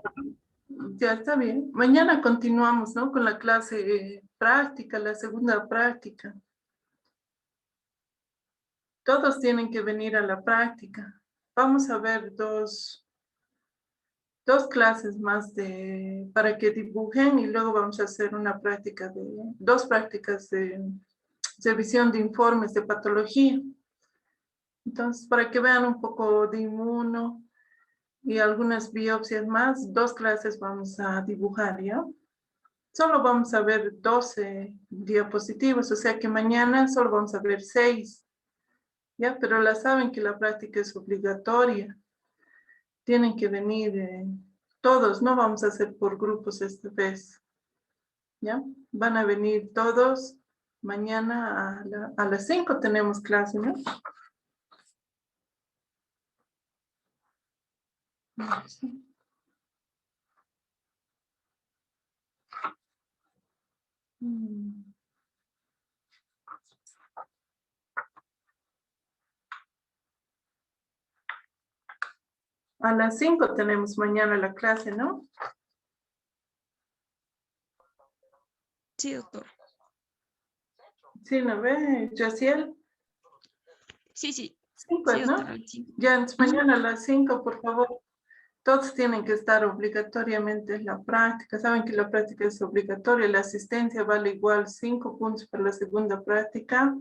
está bien. Mañana continuamos, ¿no? Con la clase práctica, la segunda práctica. Todos tienen que venir a la práctica. Vamos a ver dos clases más para que dibujen y luego vamos a hacer una práctica dos prácticas de revisión de informes de patología. Entonces, para que vean un poco de inmuno y algunas biopsias más, dos clases vamos a dibujar, ¿ya? Solo vamos a ver 12 diapositivas, o sea que mañana solo vamos a ver 6, ¿ya? Pero la saben que la práctica es obligatoria. Tienen que venir todos, no vamos a hacer por grupos esta vez, ¿ya? Van a venir todos. Mañana a las 5 tenemos clase, ¿no? Sí. A las 5 tenemos mañana la clase, ¿no? Sí, doctor. Sí, ¿no ve, Yaciel? Sí, sí. 5, Sí, ¿no? doctora. Sí. Ya, entonces mañana a las 5, por favor. Todos tienen que estar obligatoriamente en la práctica. Saben que la práctica es obligatoria. La asistencia vale igual 5 puntos para la segunda práctica.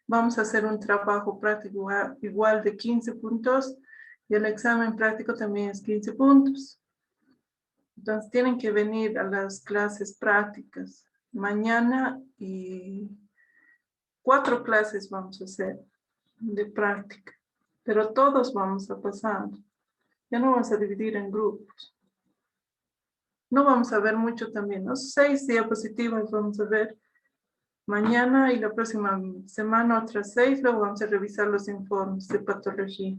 Vamos a hacer un trabajo práctico igual de 15 puntos. Y el examen práctico también es 15 puntos. Entonces tienen que venir a las clases prácticas. Mañana y 4 clases vamos a hacer de práctica. Pero todos vamos a pasar. Ya no vamos a dividir en grupos. No vamos a ver mucho también, ¿no? 6 diapositivas vamos a ver mañana y la próxima semana otras 6. Luego vamos a revisar los informes de patología.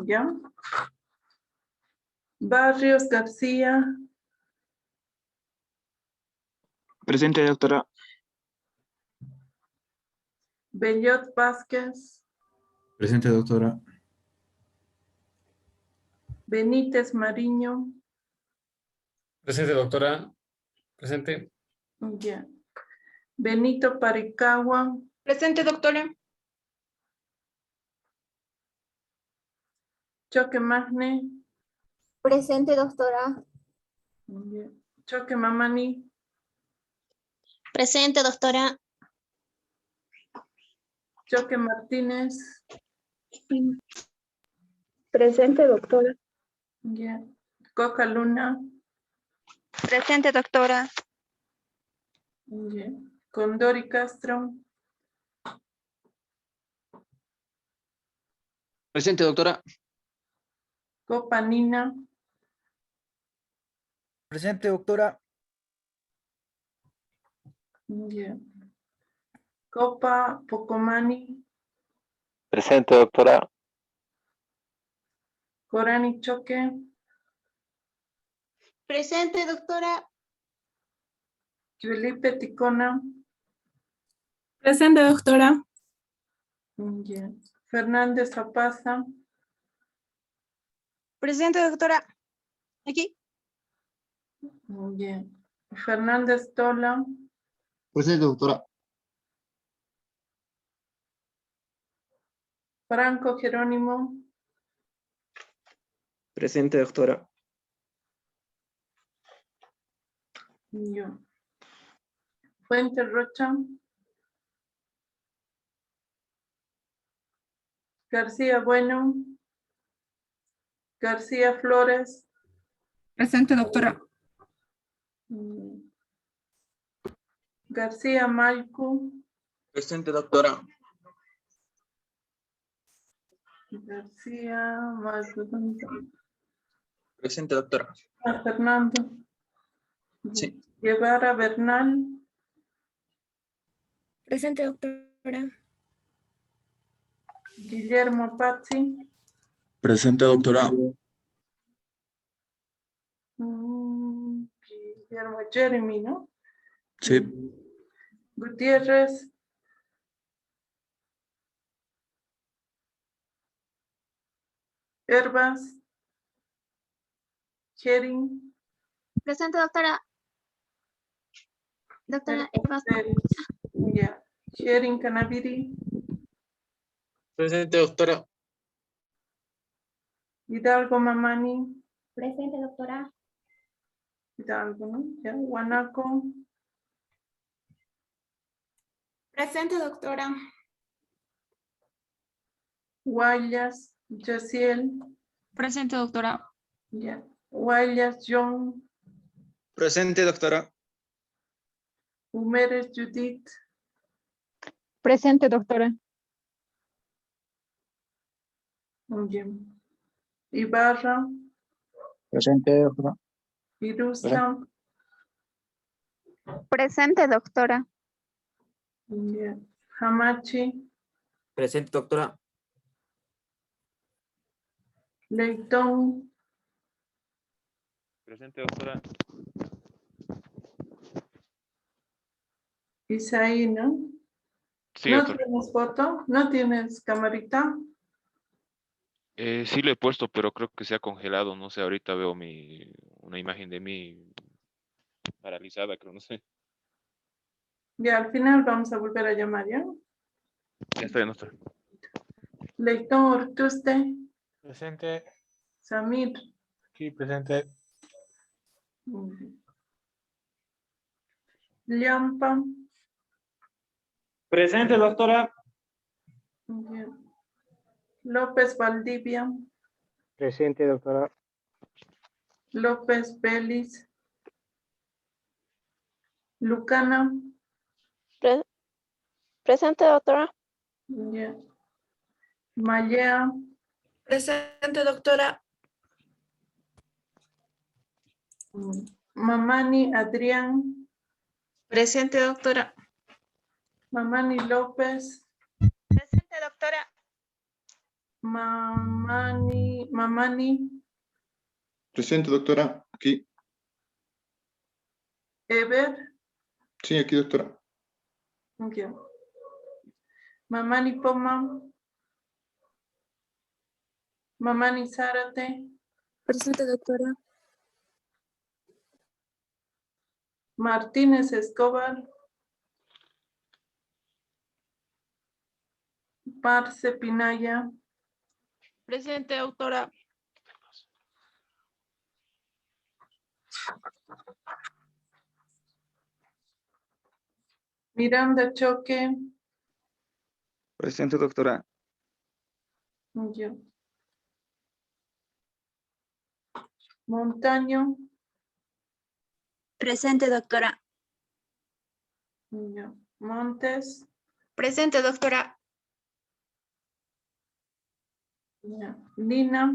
¿Ya? Barrios García. Presente, doctora. Bellot Vázquez. Presente, doctora. Benítez Mariño. Presente, doctora. Presente. Ya. Benito Paricagua. Presente, doctora. Choque Magne. Presente, doctora. Ya. Choque Mamani. Presente, doctora. Choque Martínez. Presente, doctora. Ya. Coca Luna. Presente, doctora. Ya. Condori Castro. Presente, doctora. Copa Nina. Presente, doctora. Ya. Copa Pocomani. Presente, doctora. Corani Choque. Presente, doctora. Felipe Ticona. Presente, doctora. Ya. Fernández Zapaza. Presente, doctora. Aquí. Ya. Fernández Tola. Presente, doctora. Franco Jerónimo. Presente, doctora. Yo. Fuente Rocha. García Bueno. García Flores. Presente, doctora. García Malcu. Presente, doctora. García Malcu. ¿Dónde está? Presente, doctora. Fernando. Sí. Guevara Bernal. Presente, doctora. Guillermo Pazzi. Presente, doctora. Guillermo Jeremy, ¿no? Sí. Gutiérrez. Herbas. Hering. Presente, doctora. Doctora, Ya. Hering Canaviri. Presente, doctora. Hidalgo Mamani. Presente, doctora. Hidalgo, ¿no? Ya. Guanaco. Presente, doctora. Guayas. Yaciel. Presente, doctora. Ya. Guayas John. Presente, doctora. Humeres Judith. Presente, doctora. Bien. Ibarra. Presente, doctora. Irusta. Presente, doctora. Ya. Hamachi. Presente, doctora. Leitón, Presente, doctora. Isaí, ¿no? Sí, ¿No doctora. tienes foto? ¿No tienes camarita? Sí lo he puesto, pero creo que se ha congelado. No sé, ahorita veo una imagen de mí paralizada, creo, no sé. Ya, al final vamos a volver a llamar, ¿ya? Ya está, doctora. Leitón Ortuste, Presente. Samir. Aquí presente. Lampa. Presente, doctora. Ya. López Valdivia. Presente, doctora. López Vélez. Lucana. Presente, doctora. Ya. Mallea. Presente, doctora. Mamani Adrián. Presente, doctora. Mamani López. Presente, doctora. Mamani Presente, doctora. Aquí. Ever. Sí, aquí, doctora. Ya. Mamani Poma. Mamani Zárate. Presente, doctora. Martínez Escobar. Parce Pinaya. Presente, doctora. Miranda Choque. Presente, doctora. Ya. Montaño. Presente, doctora. Ya. Montes. Presente, doctora. Ya. Lina.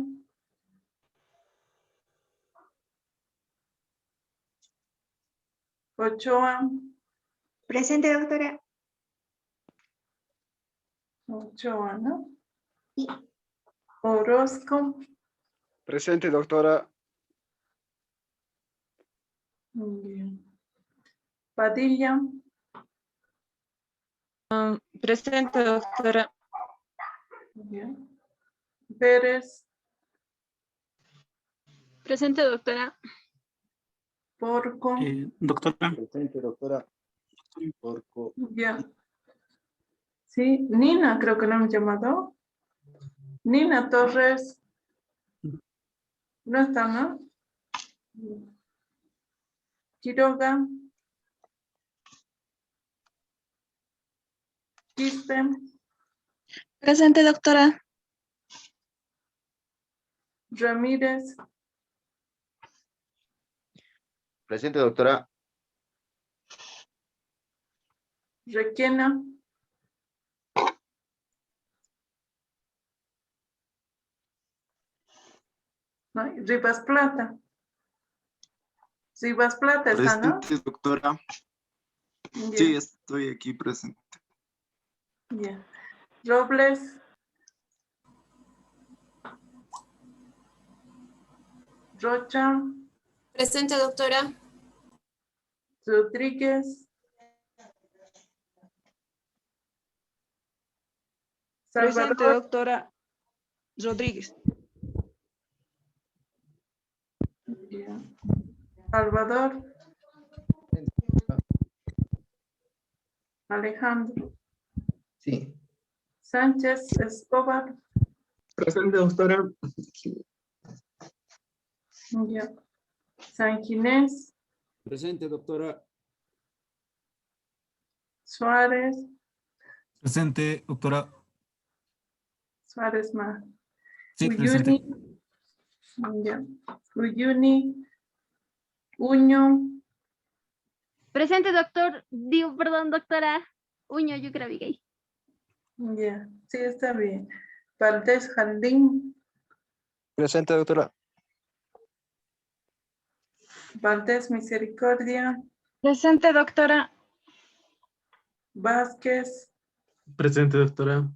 Ochoa. Presente, doctora. Ochoa, ¿no? Sí. Orozco. Presente, doctora. Ya. Padilla. Presente, doctora. Ya. Pérez. Presente, doctora. Porco. Doctora. Presente, doctora. Porco. Ya. Sí, Nina, creo que no hemos llamado. Nina Torres. No está, ¿no? Quiroga. Quispe. Presente, doctora. Ramírez. Presente, doctora. Requena. Ay, Rivas Plata. Rivas Plata está, ¿no? Presente, doctora. Ya. Sí, estoy aquí presente. Ya. Robles. Rocha. Presente, doctora. Rodríguez. Presente, Salvador. doctora. Rodríguez. Ya. Salvador. Alejandro. Sí. Sánchez Escobar. Presente, doctora. Ya. San Ginés. Presente, doctora. Suárez. Presente, doctora. Suárez más. Sí, Uyuni. Ya. Uyuni. Uño. Presente, doctor. Digo, perdón, doctora. Uño, yo creo que. Ya. Sí, está bien. Valdés Jardín. Presente, doctora. Valdés Misericordia. Presente, doctora. Vázquez. Presente, doctora.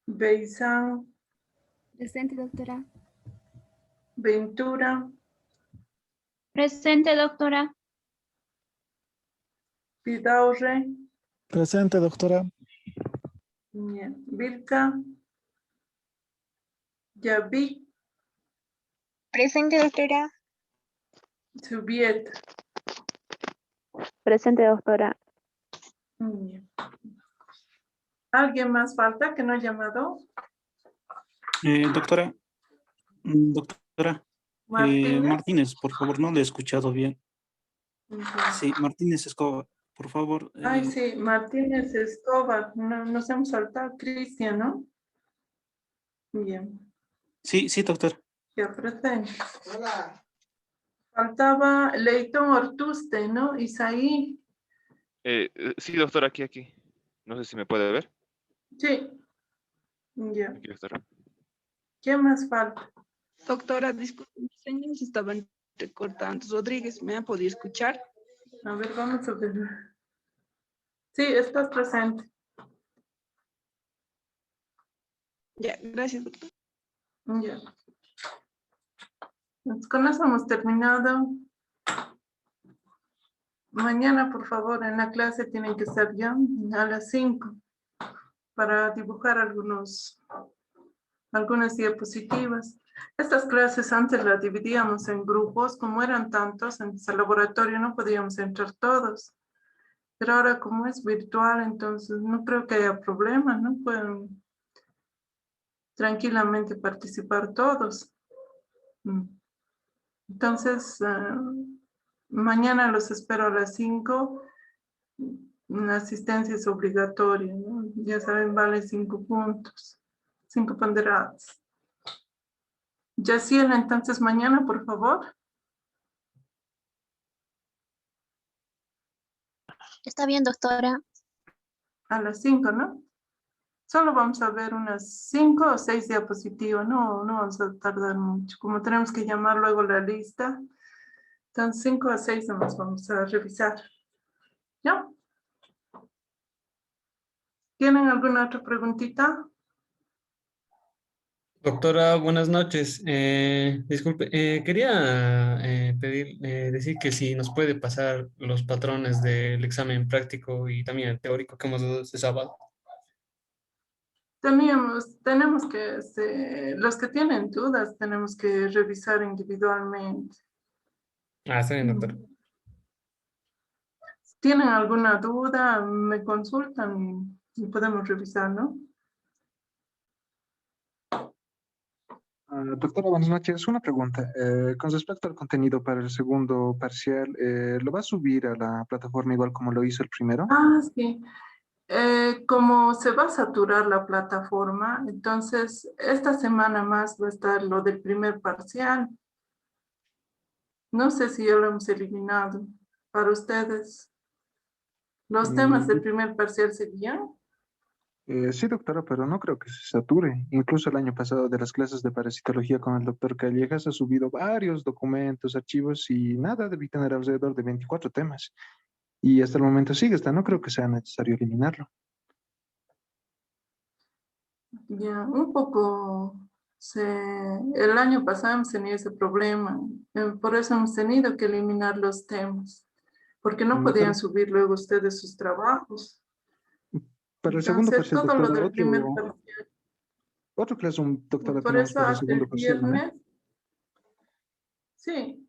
Beizán. Presente, doctora. Ventura, Presente, doctora. Vidaurre, Presente, doctora. bien. Vilca, Yavi, Presente, doctora. Subiet. Presente, doctora. Bien. ¿Alguien más falta que no ha llamado? Doctora, doctora, Martínez. Martínez, por favor, no le he escuchado bien. Ya. Sí, Martínez Escobar, por favor. Ay, sí, Martínez Escobar. No, nos hemos saltado. Cristian, ¿no? Bien, Sí, sí, doctora. ya presente. Faltaba Leighton Ortuste, ¿no? Isaí. Sí, doctora, aquí. No sé si me puede ver. Sí. Ya. Aquí, doctora. ¿Qué más falta? Doctora, disculpe, mis señas estaban recortando. Rodríguez, ¿me ha podido escuchar? A ver, vamos a ver. Sí, estás presente. Ya, gracias, doctor. Ya. Pues con eso hemos terminado. Mañana, por favor, en la clase tienen que estar ya a las 5 para dibujar algunas diapositivas. Estas clases antes las dividíamos en grupos, como eran tantos en ese laboratorio no podíamos entrar todos. Pero ahora como es virtual, entonces no creo que haya problema, ¿no? Pueden tranquilamente participar todos. Entonces, mañana los espero a las 5. La asistencia es obligatoria, ¿no? Ya saben, vale 5 puntos, 5 ponderados. Yaciel, entonces mañana, por favor. Está bien, doctora. A las 5, ¿no? Solo vamos a ver unas 5 o 6 diapositivas, no vamos a tardar mucho. Como tenemos que llamar luego la lista, entonces 5 a 6 nomás vamos a revisar. ¿Ya? ¿Tienen alguna otra preguntita? Doctora, buenas noches. Disculpe, quería decir que si nos puede pasar los patrones del examen práctico y también el teórico que hemos dado este sábado. Tenemos que, los que tienen dudas, tenemos que revisar individualmente. Está bien, doctora. Si tienen alguna duda, me consultan y podemos revisar, ¿no? Doctora, buenas noches. Una pregunta. Con respecto al contenido para el segundo parcial, ¿lo va a subir a la plataforma igual como lo hizo el primero? Ah, sí. Como se va a saturar la plataforma, entonces esta semana más va a estar lo del primer parcial. No sé si ya lo hemos eliminado para ustedes. ¿Los temas del primer parcial seguían? Sí, doctora, pero no creo que se sature. Incluso el año pasado de las clases de parasitología con el doctor Callejas ha subido varios documentos, archivos y nada, debí tener alrededor de 24 temas. Y hasta el momento sigue, no creo que sea necesario eliminarlo. Ya, un poco. El año pasado hemos tenido ese problema. Por eso hemos tenido que eliminar los temas. Porque no podían subir luego ustedes sus trabajos. Para el segundo Entonces, parcial, todo lo doctora, del primer parcial. otro clase, doctora, Por tenemos eso para el hasta segundo el parcial, ¿no? viernes. Sí,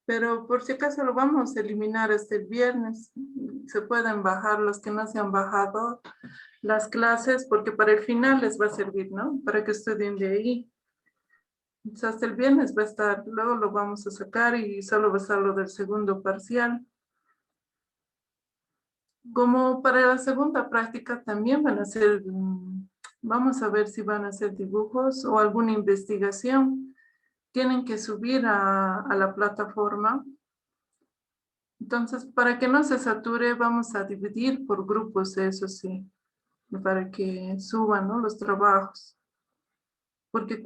pero por si acaso lo vamos a eliminar hasta el viernes. Se pueden bajar los que no se han bajado las clases porque para el final les va a servir, ¿no? Para que estudien de ahí. Entonces, hasta el viernes va a estar, luego lo vamos a sacar y solo va a estar lo del segundo parcial. Como para la segunda práctica también van a hacer, vamos a ver si van a hacer dibujos o alguna investigación. Tienen que subir a la plataforma. Entonces, para que no se sature, vamos a dividir por grupos, eso sí, para que suban, ¿no?, los trabajos. Porque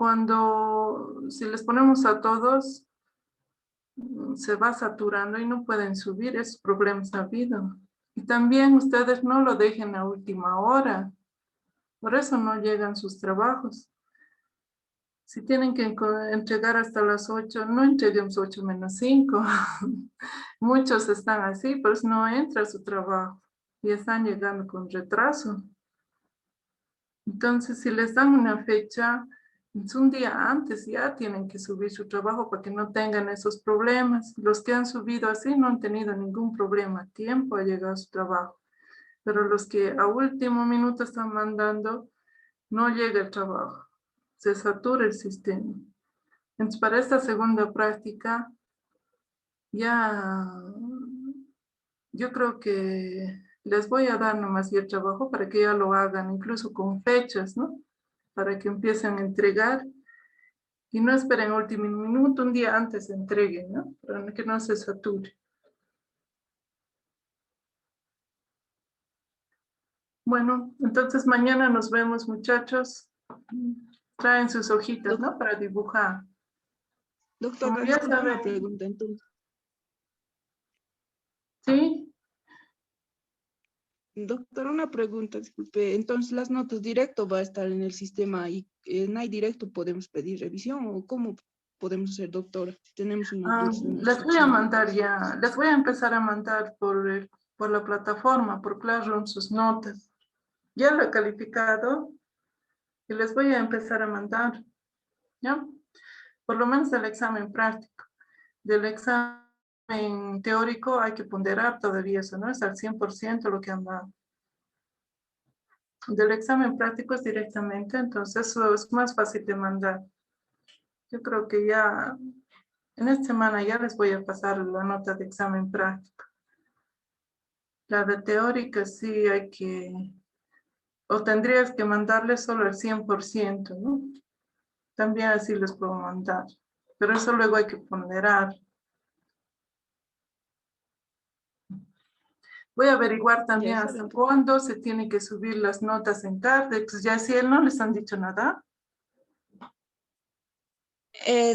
si les ponemos a todos, se va saturando y no pueden subir, esos problemas ha habido. Y también ustedes no lo dejen a última hora, por eso no llegan sus trabajos. Si tienen que entregar hasta las 8, no entreguemos 8 menos 5. Muchos están así, pues no entra a su trabajo y están llegando con retraso. Entonces, si les dan una fecha, es un día antes ya tienen que subir su trabajo para que no tengan esos problemas. Los que han subido así no han tenido ningún problema, tiempo a llegar a su trabajo. Pero los que a último minuto están mandando, no llega el trabajo, se satura el sistema. Entonces, para esta segunda práctica, ya yo creo que les voy a dar nomás el trabajo para que ya lo hagan, incluso con fechas, ¿no? Para que empiecen a entregar y no esperen último minuto, un día antes entreguen, ¿no? Para que no se sature. Bueno, entonces mañana nos vemos, muchachos. Traen sus hojitas, ¿no? Para dibujar. Doctora, Como ya disculpe una saben. pregunta entonces. ¿Sí? Doctora, una pregunta, disculpe. Entonces, las notas directo va a estar en el sistema y en iDirecto podemos pedir revisión o cómo podemos hacer, doctora? Si tenemos una duda en nuestro Les voy a examen. mandar ya, les voy a empezar a mandar por la plataforma, por Classroom, sus notas. Ya lo he calificado y les voy a empezar a mandar, ¿ya? Por lo menos del examen práctico. Del examen teórico hay que ponderar todavía eso, ¿no? Es al 100% lo que han dado. Del examen práctico es directamente, entonces eso es más fácil de mandar. Yo creo que ya en esta semana ya les voy a pasar la nota de examen práctico. La de teórica sí hay que, o tendrías que mandarle solo el 100%, ¿no? También así les puedo mandar, pero eso luego hay que ponderar. Voy a averiguar también Ya hasta saben. cuándo se tienen que subir las notas en Cardex. Ya si él no les han dicho nada.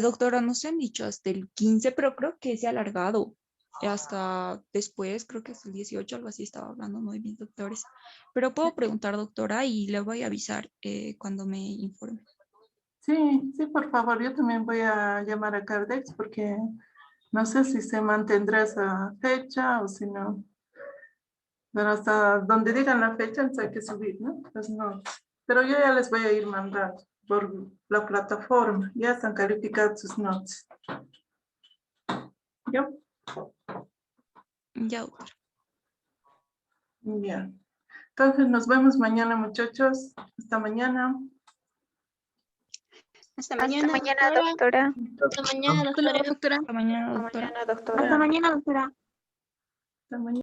Doctora, nos han dicho hasta el 15, pero creo que se ha alargado hasta después, creo que hasta el 18, algo así estaba hablando, no hay bien, doctores. Pero puedo preguntar, doctora, y le voy a avisar cuando me informe. Sí, sí, por favor, yo también voy a llamar a Cardex porque no sé si se mantendrá esa fecha o si no. Pero hasta donde digan la fecha, entonces hay que subir, ¿no? Pues no. Pero yo ya les voy a ir mandando por la plataforma. Ya están calificadas sus notas. ¿Yo? Ya, doctora. Bien. Entonces nos vemos mañana, muchachos. Hasta mañana. Hasta mañana, doctora. Hasta mañana, doctora. Hasta mañana, doctora. Hasta mañana, doctora. Hasta mañana.